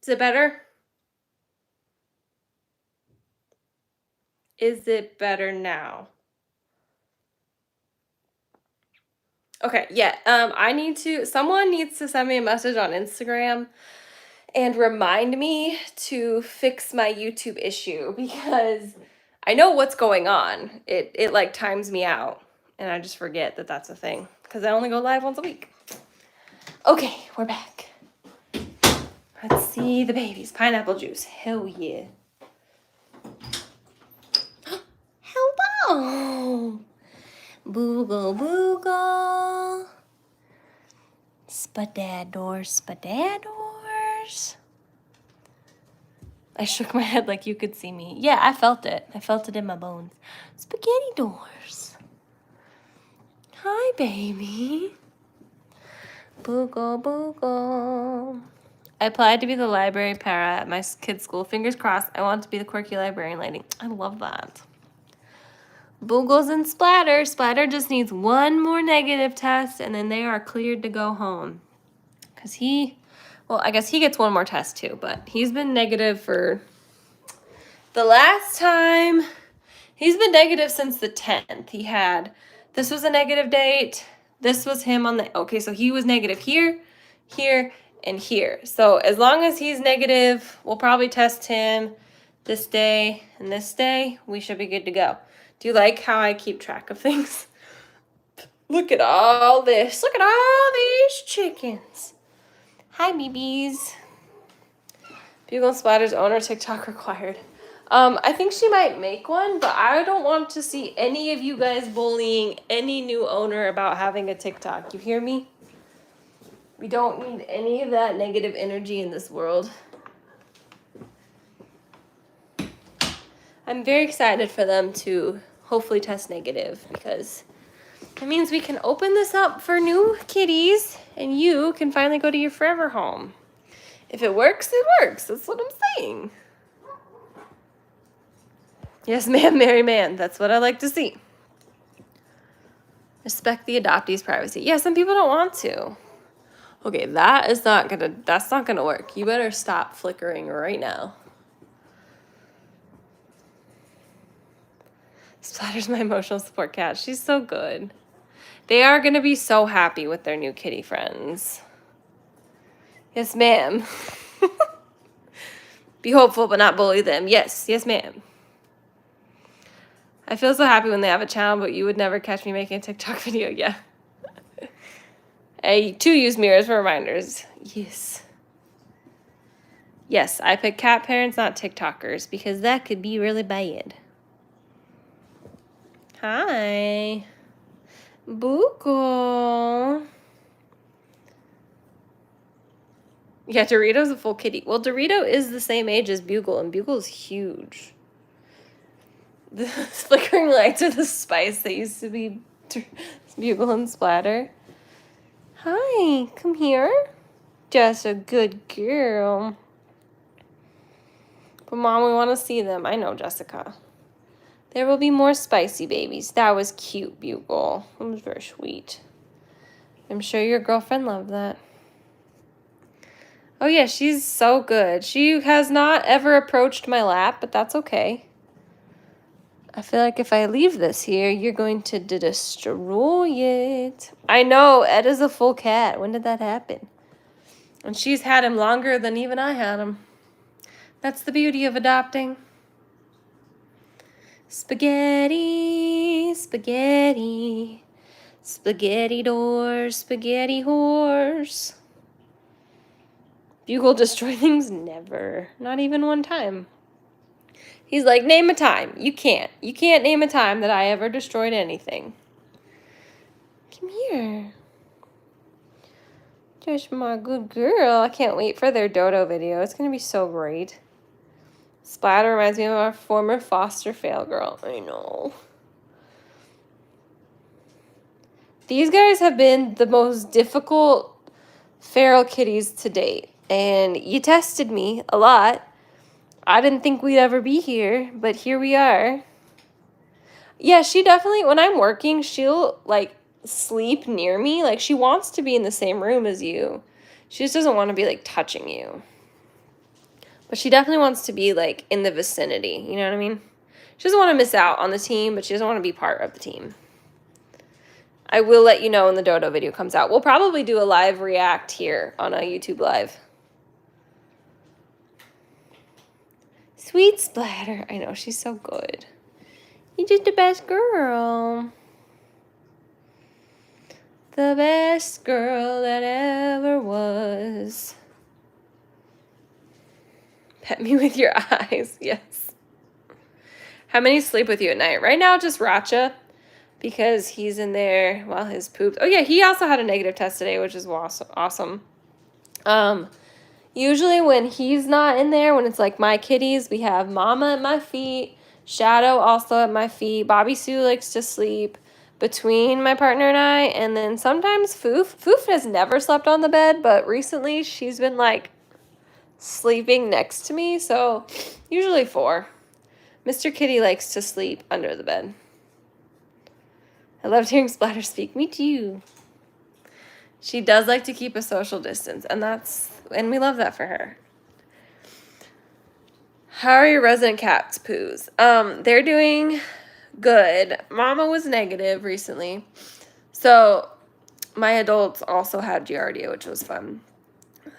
Is it better? Is it better now? Okay, yeah. Someone needs to send me a message on Instagram and remind me to fix my YouTube issue because I know what's going on. It like times me out and I just forget that that's a thing because I only go live once a week. Okay, we're back. Let's see the babies. Pineapple juice. Hell yeah. Hello. Boogle, boogle. Spadadors, spadadors. I shook my head like you could see me. Yeah, I felt it. I felt it in my bones. Spaghetti doors. Hi, baby. Boogle, boogle. I applied to be the library para at my kid's school. Fingers crossed. I want to be the quirky librarian lady. I love that. Boogles and Splatter. Splatter just needs one more negative test, and then they are cleared to go home. Because I guess he gets one more test too, but he's been negative for the last time. He's been negative since the 10th. This was a negative date. This was him on the, okay, so he was negative here, here, and here. So as long as he's negative, we'll probably test him this day and this day. We should be good to go. Do you like how I keep track of things? Look at all this. Look at all these chickens. Hi, BBs. Bugle and Splatter's owner TikTok required. I think she might make one, but I don't want to see any of you guys bullying any new owner about having a TikTok. You hear me? We don't need any of that negative energy in this world. I'm very excited for them to hopefully test negative because it means we can open this up for new kitties and you can finally go to your forever home. If it works, it works. That's what I'm saying. Yes, ma'am, Mary Man. That's what I like to see. Respect the adoptee's privacy. Yeah, some people don't want to. Okay, that's not gonna work. You better stop flickering right now. Splatter's my emotional support cat. She's so good. They are going to be so happy with their new kitty friends. Yes, ma'am. Be hopeful, but not bully them. Yes, yes, ma'am. I feel so happy when they have a channel, but you would never catch me making a TikTok video. Yeah. I too use mirrors for reminders. Yes. Yes, I pick cat parents, not TikTokers, because that could be really bad. Hi. Buko. Yeah, Dorito's a full kitty. Well, Dorito is the same age as Bugle, and Bugle's huge. The flickering lights are the spice that used to be Bugle and Splatter. Hi, come here. Just a good girl. But Mom, we want to see them. I know, Jessica. There will be more spicy babies. That was cute, Bugle. That was very sweet. I'm sure your girlfriend loved that. Oh yeah, she's so good. She has not ever approached my lap, but that's okay. I feel like if I leave this here, you're going to destroy it. I know, Ed is a full cat. When did that happen? And she's had him longer than even I had him. That's the beauty of adopting. Spaghetti, spaghetti, spaghetti doors, spaghetti horse. Bugle destroy things? Never. Not even one time. He's like, name a time. You can't. You can't name a time that I ever destroyed anything. Come here. Just my good girl. I can't wait for their dodo video. It's going to be so great. Splatter reminds me of our former foster fail girl. I know. These guys have been the most difficult feral kitties to date. And you tested me a lot. I didn't think we'd ever be here, but here we are. Yeah, she definitely, when I'm working, she'll, like, sleep near me. Like, she wants to be in the same room as you. She just doesn't want to be, like, touching you. But she definitely wants to be, like, in the vicinity. You know what I mean? She doesn't want to miss out on the team, but she doesn't want to be part of the team. I will let you know when the dodo video comes out. We'll probably do a live react here on a YouTube Live. Sweet Splatter. I know, she's so good. You're just the best girl. The best girl that ever was. Pet me with your eyes. Yes. How many sleep with you at night? Right now, just Racha, because he's in there while his poops. Oh, yeah, he also had a negative test today, which is awesome. Usually when he's not in there, when it's like my kitties, we have Mama at my feet, Shadow also at my feet. Bobby Sue likes to sleep between my partner and I, and then sometimes Foof. Foof has never slept on the bed, but recently she's been like sleeping next to me, so usually 4. Mr. Kitty likes to sleep under the bed. I loved hearing Splatter speak. Me too. She does like to keep a social distance, and we love that for her. How are your resident cats' poos? They're doing good. Mama was negative recently. So my adults also had Giardia, which was fun.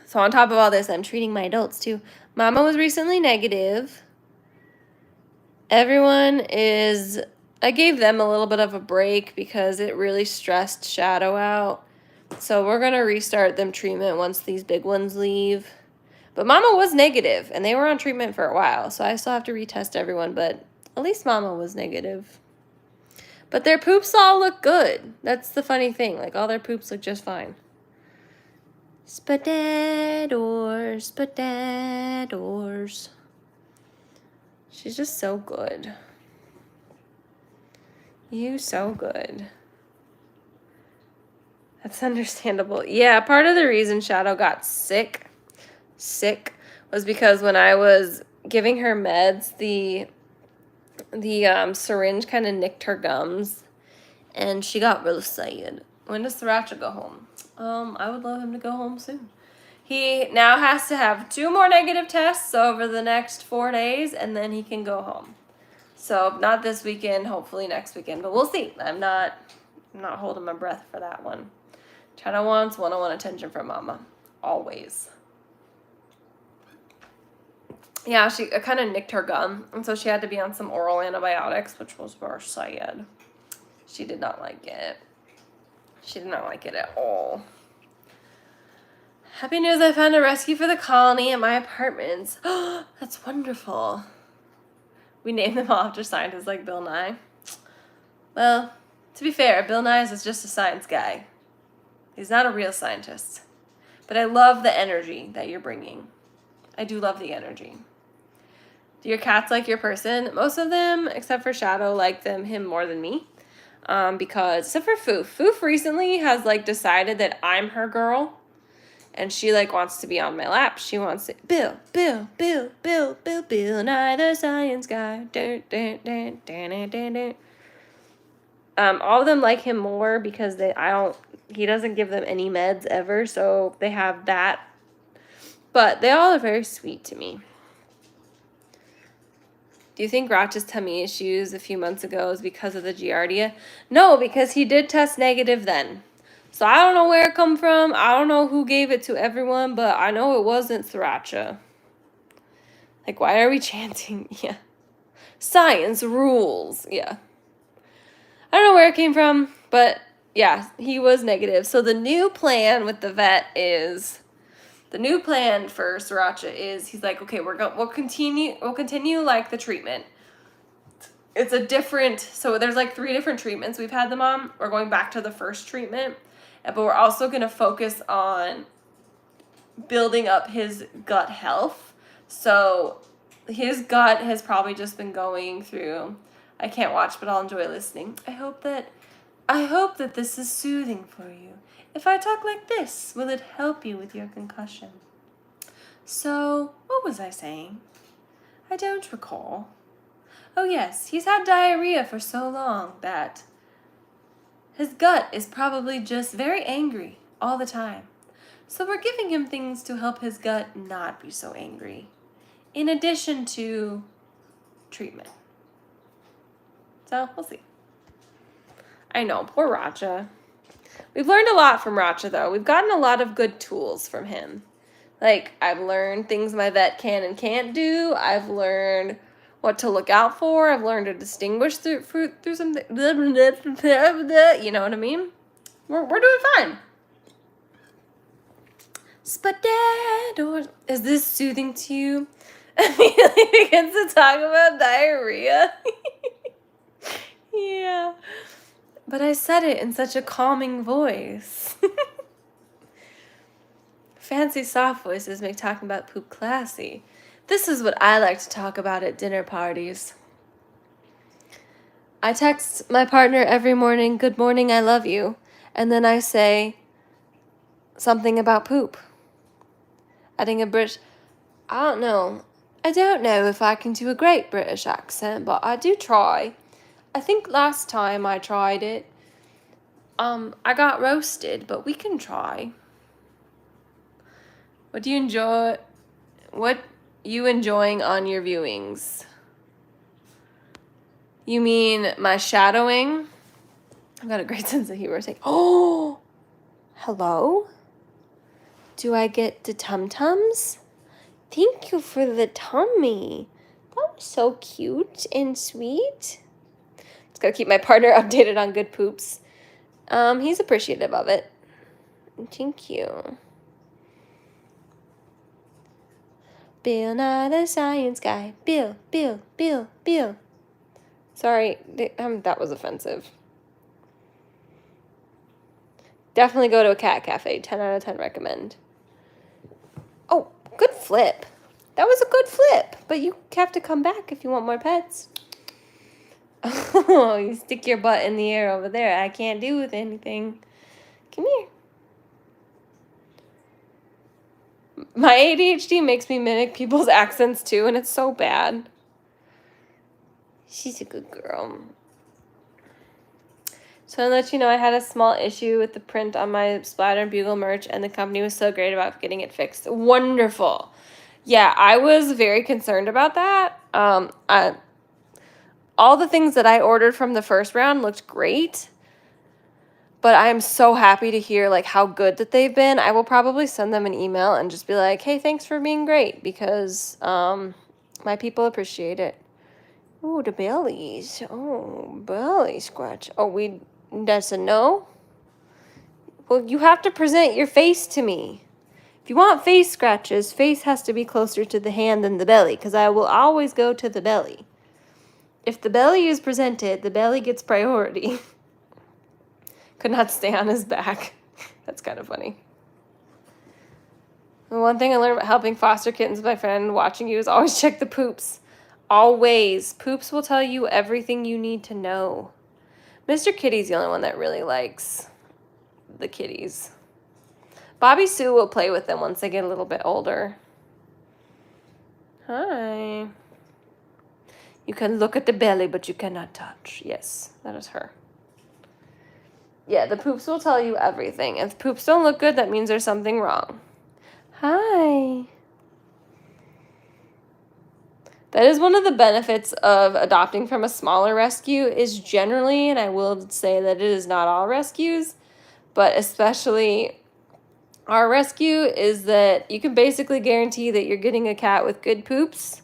So on top of all this, I'm treating my adults too. Mama was recently negative. I gave them a little bit of a break because it really stressed Shadow out. So we're going to restart them treatment once these big ones leave. But Mama was negative, and they were on treatment for a while. So I still have to retest everyone, but at least Mama was negative. But their poops all look good. That's the funny thing. Like, all their poops look just fine. Spadadors, spadadors. She's just so good. You so good. That's understandable. Yeah, part of the reason Shadow got sick was because when I was giving her meds, the syringe kind of nicked her gums, and she got real sad. When does Sriracha go home? I would love him to go home soon. He now has to have 2 more negative tests over the next 4 days, and then he can go home. So not this weekend, hopefully next weekend, but we'll see. I'm not holding my breath for that one. China wants one-on-one attention from mama, always. Yeah, she kind of nicked her gum, and so she had to be on some oral antibiotics, which was very sad. She did not like it. She did not like it at all. Happy news, I found a rescue for the colony at my apartments. Oh, that's wonderful. We named them all after scientists like Bill Nye. Well, to be fair, Bill Nye is just a science guy. He's not a real scientist. But I love the energy that you're bringing. I do love the energy. Do your cats like your person? Most of them, except for Shadow, like him more than me. Because, except for Foof. Foof recently has, like, decided that I'm her girl. And she, like, wants to be on my lap. She wants to, Bill Nye the science guy. All of them like him more because he doesn't give them any meds ever. So they have that. But they all are very sweet to me. Do you think Roch's tummy issues a few months ago is because of the Giardia? No, because he did test negative then. So I don't know where it come from. I don't know who gave it to everyone, but I know it wasn't Sriracha. Like, why are we chanting? Yeah. Science rules. Yeah. I don't know where it came from, but yeah, he was negative. So the new plan with the vet is... The new plan for Sriracha is he's like, okay, we'll continue like the treatment. It's a different, so there's like 3 different treatments we've had them on. We're going back to the first treatment, but we're also going to focus on building up his gut health. So his gut has probably just been going through, I can't watch, but I'll enjoy listening. I hope that this is soothing for you. If I talk like this, will it help you with your concussion? So, what was I saying? I don't recall. Oh yes, he's had diarrhea for so long that his gut is probably just very angry all the time. So we're giving him things to help his gut not be so angry, in addition to treatment. So, we'll see. I know, poor Racha. We've learned a lot from Racha, though. We've gotten a lot of good tools from him. Like, I've learned things my vet can and can't do. I've learned what to look out for. I've learned to distinguish through something. You know what I mean? We're doing fine. Spadaddle. Is this soothing to you? Immediately begins to talk about diarrhea. Yeah. But I said it in such a calming voice. Fancy soft voices make talking about poop classy. This is what I like to talk about at dinner parties. I text my partner every morning, "Good morning, I love you." And then I say something about poop. Adding a British... I don't know if I can do a great British accent, but I do try. I think last time I tried it, I got roasted, but we can try. What you enjoying on your viewings? You mean my shadowing? I've got a great sense of humor. Saying, oh, hello? Do I get the tum-tums? Thank you for the tummy. That was so cute and sweet. Just gotta keep my partner updated on good poops. He's appreciative of it. Thank you. Bill Nye the Science Guy. Bill. Sorry, that was offensive. Definitely go to a cat cafe. 10 out of 10 recommend. Oh, good flip. That was a good flip. But you have to come back if you want more pets. Oh, you stick your butt in the air over there. I can't do with anything. Come here. My ADHD makes me mimic people's accents too, and it's so bad. She's a good girl. So I'll let you know I had a small issue with the print on my Splatter and Bugle merch, and the company was so great about getting it fixed. Wonderful. Yeah, I was very concerned about that. all the things that I ordered from the first round looked great, but I'm so happy to hear like how good that they've been. I will probably send them an email and just be like, hey, thanks for being great, because my people appreciate it. Oh, the bellies. Oh, belly scratch. Oh, that's a no? Well, you have to present your face to me. If you want face scratches, face has to be closer to the hand than the belly, because I will always go to the belly. If the belly is presented, the belly gets priority. Could not stay on his back. That's kind of funny. The one thing I learned about helping foster kittens with my friend watching you is always check the poops. Always. Poops will tell you everything you need to know. Mr. Kitty's the only one that really likes the kitties. Bobby Sue will play with them once they get a little bit older. Hi. You can look at the belly, but you cannot touch. Yes, that is her. Yeah, the poops will tell you everything. If poops don't look good, that means there's something wrong. Hi. That is one of the benefits of adopting from a smaller rescue is generally, and I will say that it is not all rescues, but especially our rescue, is that you can basically guarantee that you're getting a cat with good poops,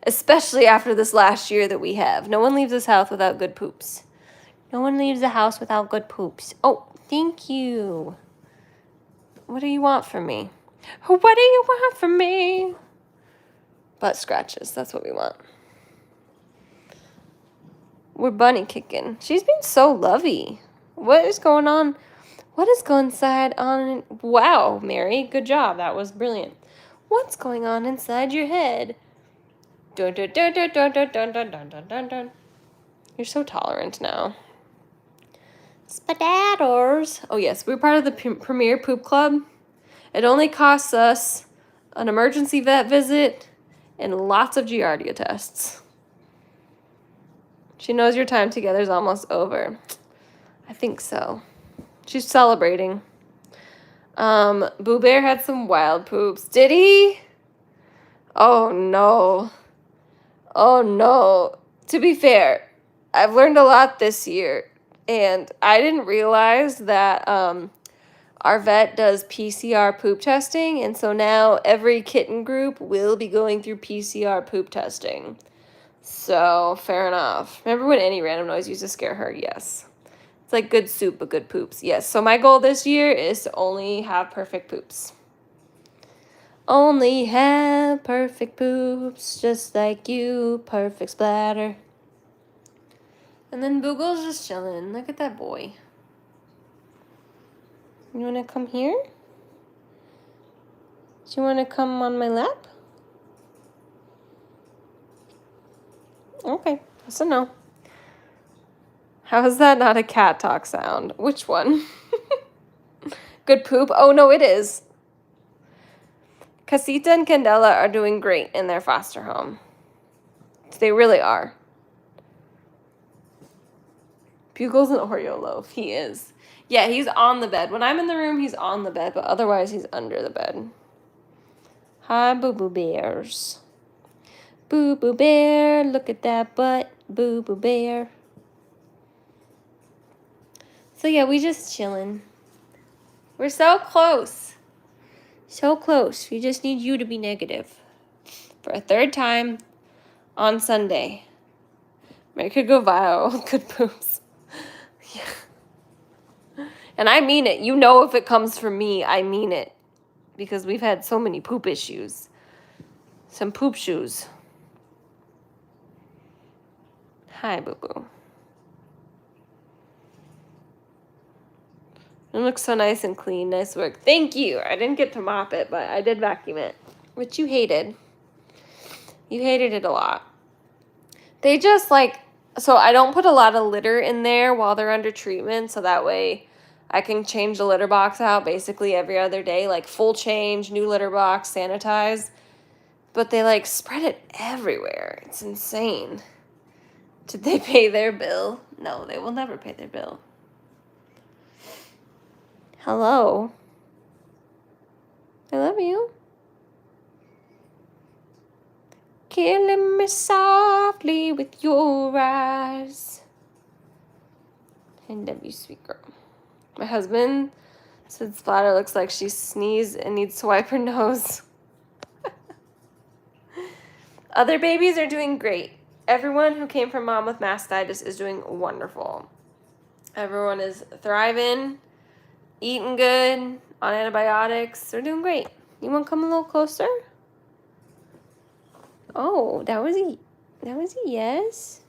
especially after this last year that we have. No one leaves this house without good poops. No one leaves the house without good poops. Oh, thank you. What do you want from me? What do you want from me? Butt scratches. That's what we want. We're bunny kicking. She's been so lovey. What is going on? What is going inside on? Wow, Mary. Good job. That was brilliant. What's going on inside your head? Dun, dun, dun, dun, dun, dun, dun, dun, dun, dun, dun, dun. You're so tolerant now. Spadadders. Oh, yes. We're part of the Premier Poop Club. It only costs us an emergency vet visit and lots of Giardia tests. She knows your time together is almost over. I think so. She's celebrating. Boo Bear had some wild poops. Did he? Oh, no. Oh, no. To be fair, I've learned a lot this year, and I didn't realize that our vet does PCR poop testing, and so now every kitten group will be going through PCR poop testing. So, fair enough. Remember when any random noise used to scare her? Yes. It's like good soup, but good poops. Yes. So my goal this year is to only have perfect poops. Only have perfect poops, just like you. Perfect splatter. And then Boogle's just chilling. Look at that boy. You want to come here? Do you want to come on my lap? Okay, that's a no. How is that not a cat talk sound? Which one? Good poop? Oh, no, it is. Casita and Candela are doing great in their foster home. They really are. Bugle's an Oreo loaf. He is. Yeah, he's on the bed. When I'm in the room, he's on the bed, but otherwise he's under the bed. Hi, Boo-Boo Bears. Boo-Boo Bear, look at that butt. Boo-Boo Bear. So yeah, we just chilling. We're so close. So close. We just need you to be negative. For a third time on Sunday. Mary could go viral with good poops. Yeah. And I mean it. You know if it comes from me, I mean it. Because we've had so many poop issues. Some poop shoes. Hi, boo-boo. It looks so nice and clean. Nice work. Thank you. I didn't get to mop it, but I did vacuum it. Which you hated. You hated it a lot. They just like... So I don't put a lot of litter in there while they're under treatment. So that way I can change the litter box out basically every other day. Like full change, new litter box, sanitize. But they like spread it everywhere. It's insane. Did they pay their bill? No, they will never pay their bill. Hello. I love you. killing me softly with your eyes. I love you, sweet girl. My husband said Splatter looks like she sneezed and needs to wipe her nose. Other babies are doing great. Everyone who came from mom with mastitis is doing wonderful. Everyone is thriving, eating good, on antibiotics. They're doing great. You want to come a little closer? Oh, that was a yes.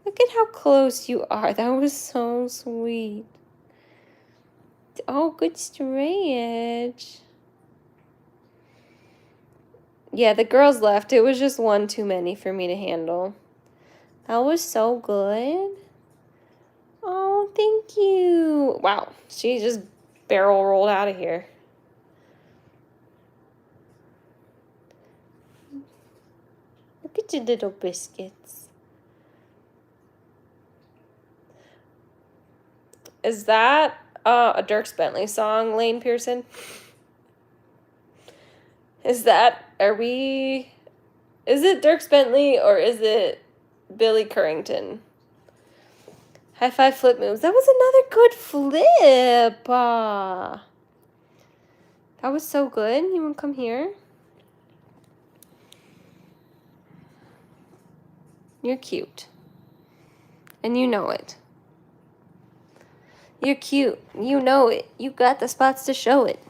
Look at how close you are. That was so sweet. Oh, good stretch. Yeah, the girls left. It was just one too many for me to handle. That was so good. Oh, thank you. Wow, she just barrel rolled out of here. Look at your little biscuits. Is that a Dierks Bentley song, Lane Pearson? Is it Dierks Bentley or is it Billy Currington? High five flip moves. That was another good flip. That was so good. You want to come here? You're cute. And you know it. You're cute. You know it. You got the spots to show it.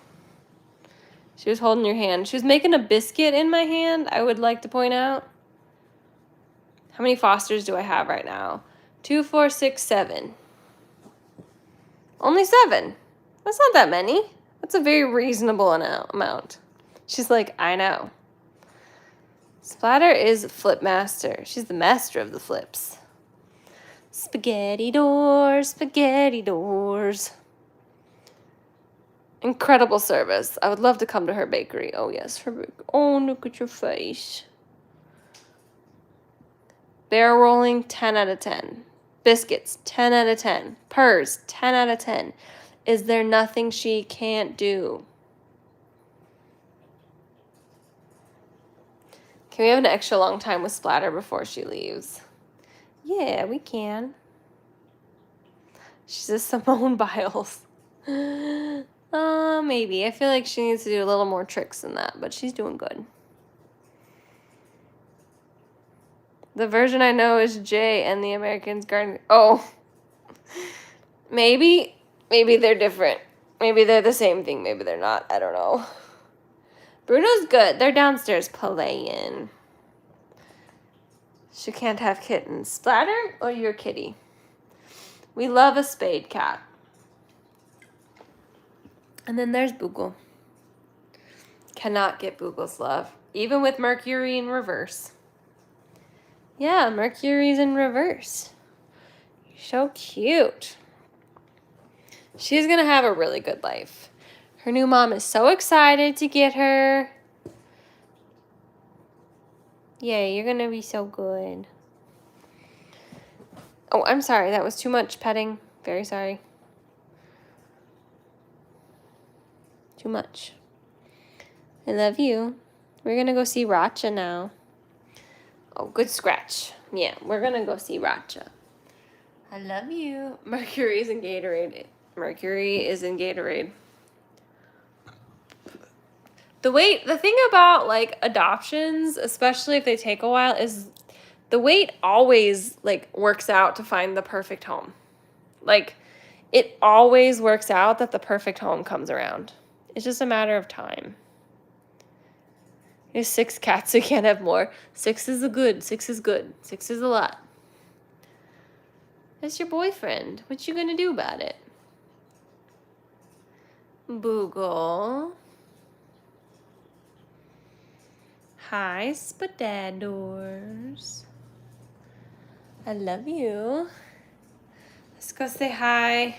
She was holding your hand. She was making a biscuit in my hand, I would like to point out. How many Fosters do I have right now? 2, 4, 6, 7. Only 7. That's not that many. That's a very reasonable amount. She's like, I know. Splatter is flip master. She's the master of the flips. Spaghetti doors, spaghetti doors. Incredible service. I would love to come to her bakery. Oh, yes. Oh, look at your face. Barrel rolling, 10 out of 10. Biscuits, 10 out of 10. Purrs, 10 out of 10. Is there nothing she can't do? Can we have an extra long time with Splatter before she leaves? Yeah, we can. She's a Simone Biles. Maybe. I feel like she needs to do a little more tricks than that, but she's doing good. The version I know is Jay and the Americans Garden. Oh. Maybe they're different. Maybe they're the same thing. Maybe they're not. I don't know. Bruno's good. They're downstairs playing. She can't have kittens. Splatter or your kitty? We love a spayed cat. And then there's Boogle. Cannot get Boogle's love. Even with Mercury in reverse. Yeah, Mercury's in reverse. So cute. She's going to have a really good life. Her new mom is so excited to get her. Yeah, you're going to be so good. Oh, I'm sorry. That was too much petting. Very sorry. Too much. I love you. We're going to go see Racha now. Oh, good scratch. Yeah, we're going to go see Racha. I love you. Mercury is in Gatorade. Mercury is in Gatorade. The thing about, like, adoptions, especially if they take a while, is the wait always, like, works out to find the perfect home. Like, it always works out that the perfect home comes around. It's just a matter of time. There's 6 cats, so you can't have more. 6 is a good. 6 is good. 6 is a lot. That's your boyfriend. What you gonna do about it? Boogle. Hi, Spadadors. I love you. Let's go say hi.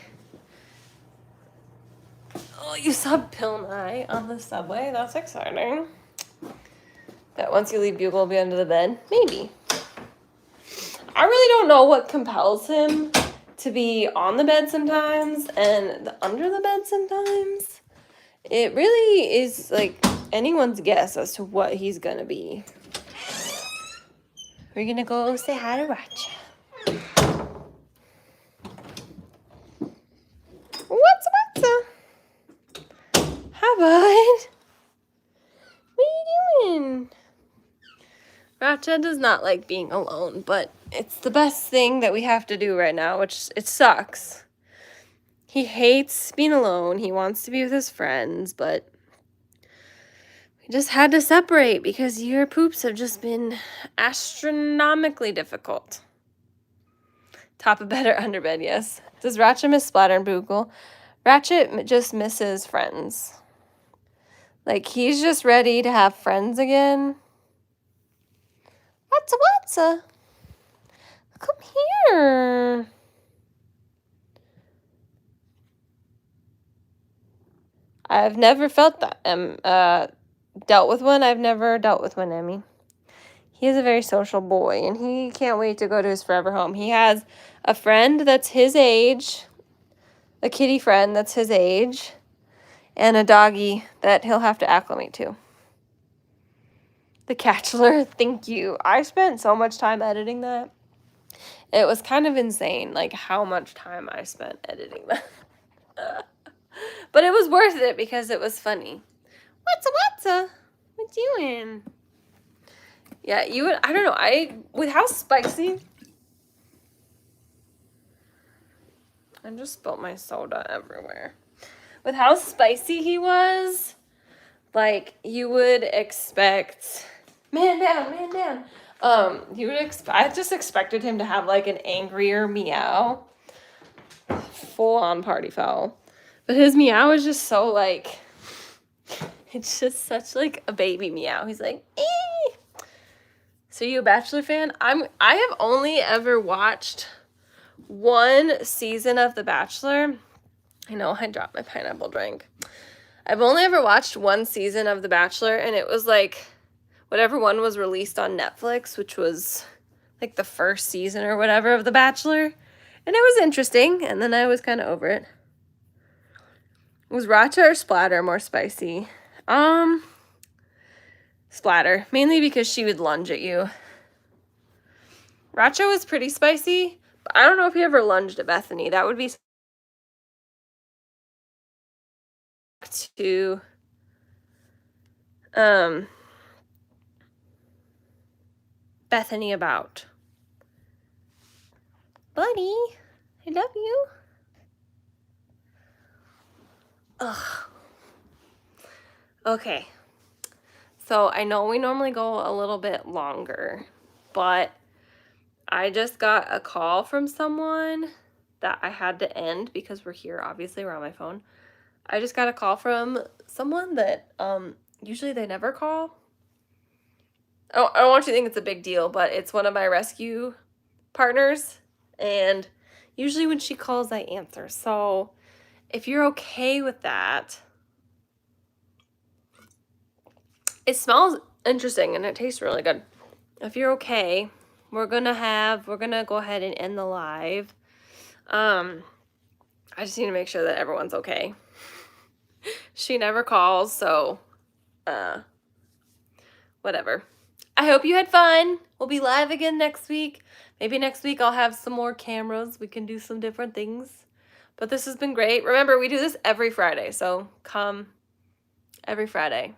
Oh, you saw Bill Nye on the subway? That's exciting. That once you leave, Bugle will be under the bed? Maybe. I really don't know what compels him to be on the bed sometimes and under the bed sometimes. It really is like anyone's guess as to what he's gonna be. We're gonna go say hi to Racha. What's up? Hi, bud. What are you doing? Racha does not like being alone, but it's the best thing that we have to do right now, which it sucks. He hates being alone. He wants to be with his friends, but we just had to separate because your poops have just been astronomically difficult. Top of bed or under bed, yes. Does Ratchet miss Splatter and Boogle? Ratchet just misses friends. Like, he's just ready to have friends again. What's come here. I've never felt that. Dealt with one. I've never dealt with one, Emmy. He is a very social boy, and he can't wait to go to his forever home. He has a friend that's his age, a kitty friend that's his age, and a doggy that he'll have to acclimate to. The Catchler, thank you. I spent so much time editing that. It was kind of insane, like, how much time I spent editing that. But it was worth it because it was funny. What's what doing? Yeah, you would, I don't know, with how spicy. I just spilled my soda everywhere. With how spicy he was, like, you would expect, man down. I just expected him to have, like, an angrier meow. Full-on party foul. But his meow is just so, like, it's just such, like, a baby meow. He's like, ee! So you a Bachelor fan? I have only ever watched one season of The Bachelor. I know I dropped my pineapple drink. I've only ever watched one season of The Bachelor, and it was, like, whatever one was released on Netflix, which was, like, the first season or whatever of The Bachelor. And it was interesting, and then I was kind of over it. Was Racha or Splatter more spicy? Splatter. Mainly because she would lunge at you. Racha was pretty spicy, but I don't know if he ever lunged at Bethany. That would be to Bethany about. Buddy, I love you. Ugh. Okay. So I know we normally go a little bit longer, but I just got a call from someone that I had to end because we're here. Obviously, we're on my phone. I just got a call from someone that usually they never call. I don't want you to think it's a big deal, but it's one of my rescue partners, and usually when she calls, I answer. So if you're okay with that, it smells interesting and it tastes really good. If you're okay, we're gonna go ahead and end the live. I just need to make sure that everyone's okay. She never calls, so whatever. I hope you had fun. We'll be live again next week. Maybe next week I'll have some more cameras. We can do some different things. But this has been great. Remember, we do this every Friday, so come every Friday.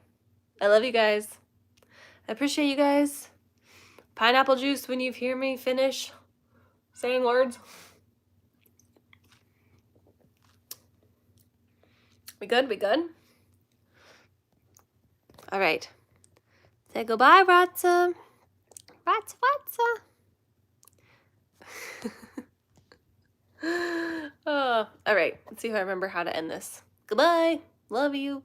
I love you guys. I appreciate you guys. Pineapple juice when you hear me finish saying words. We good? We good? All right. Say goodbye, Ratza. Ratza. Oh, all right. Let's see if I remember how to end this. Goodbye. Love you.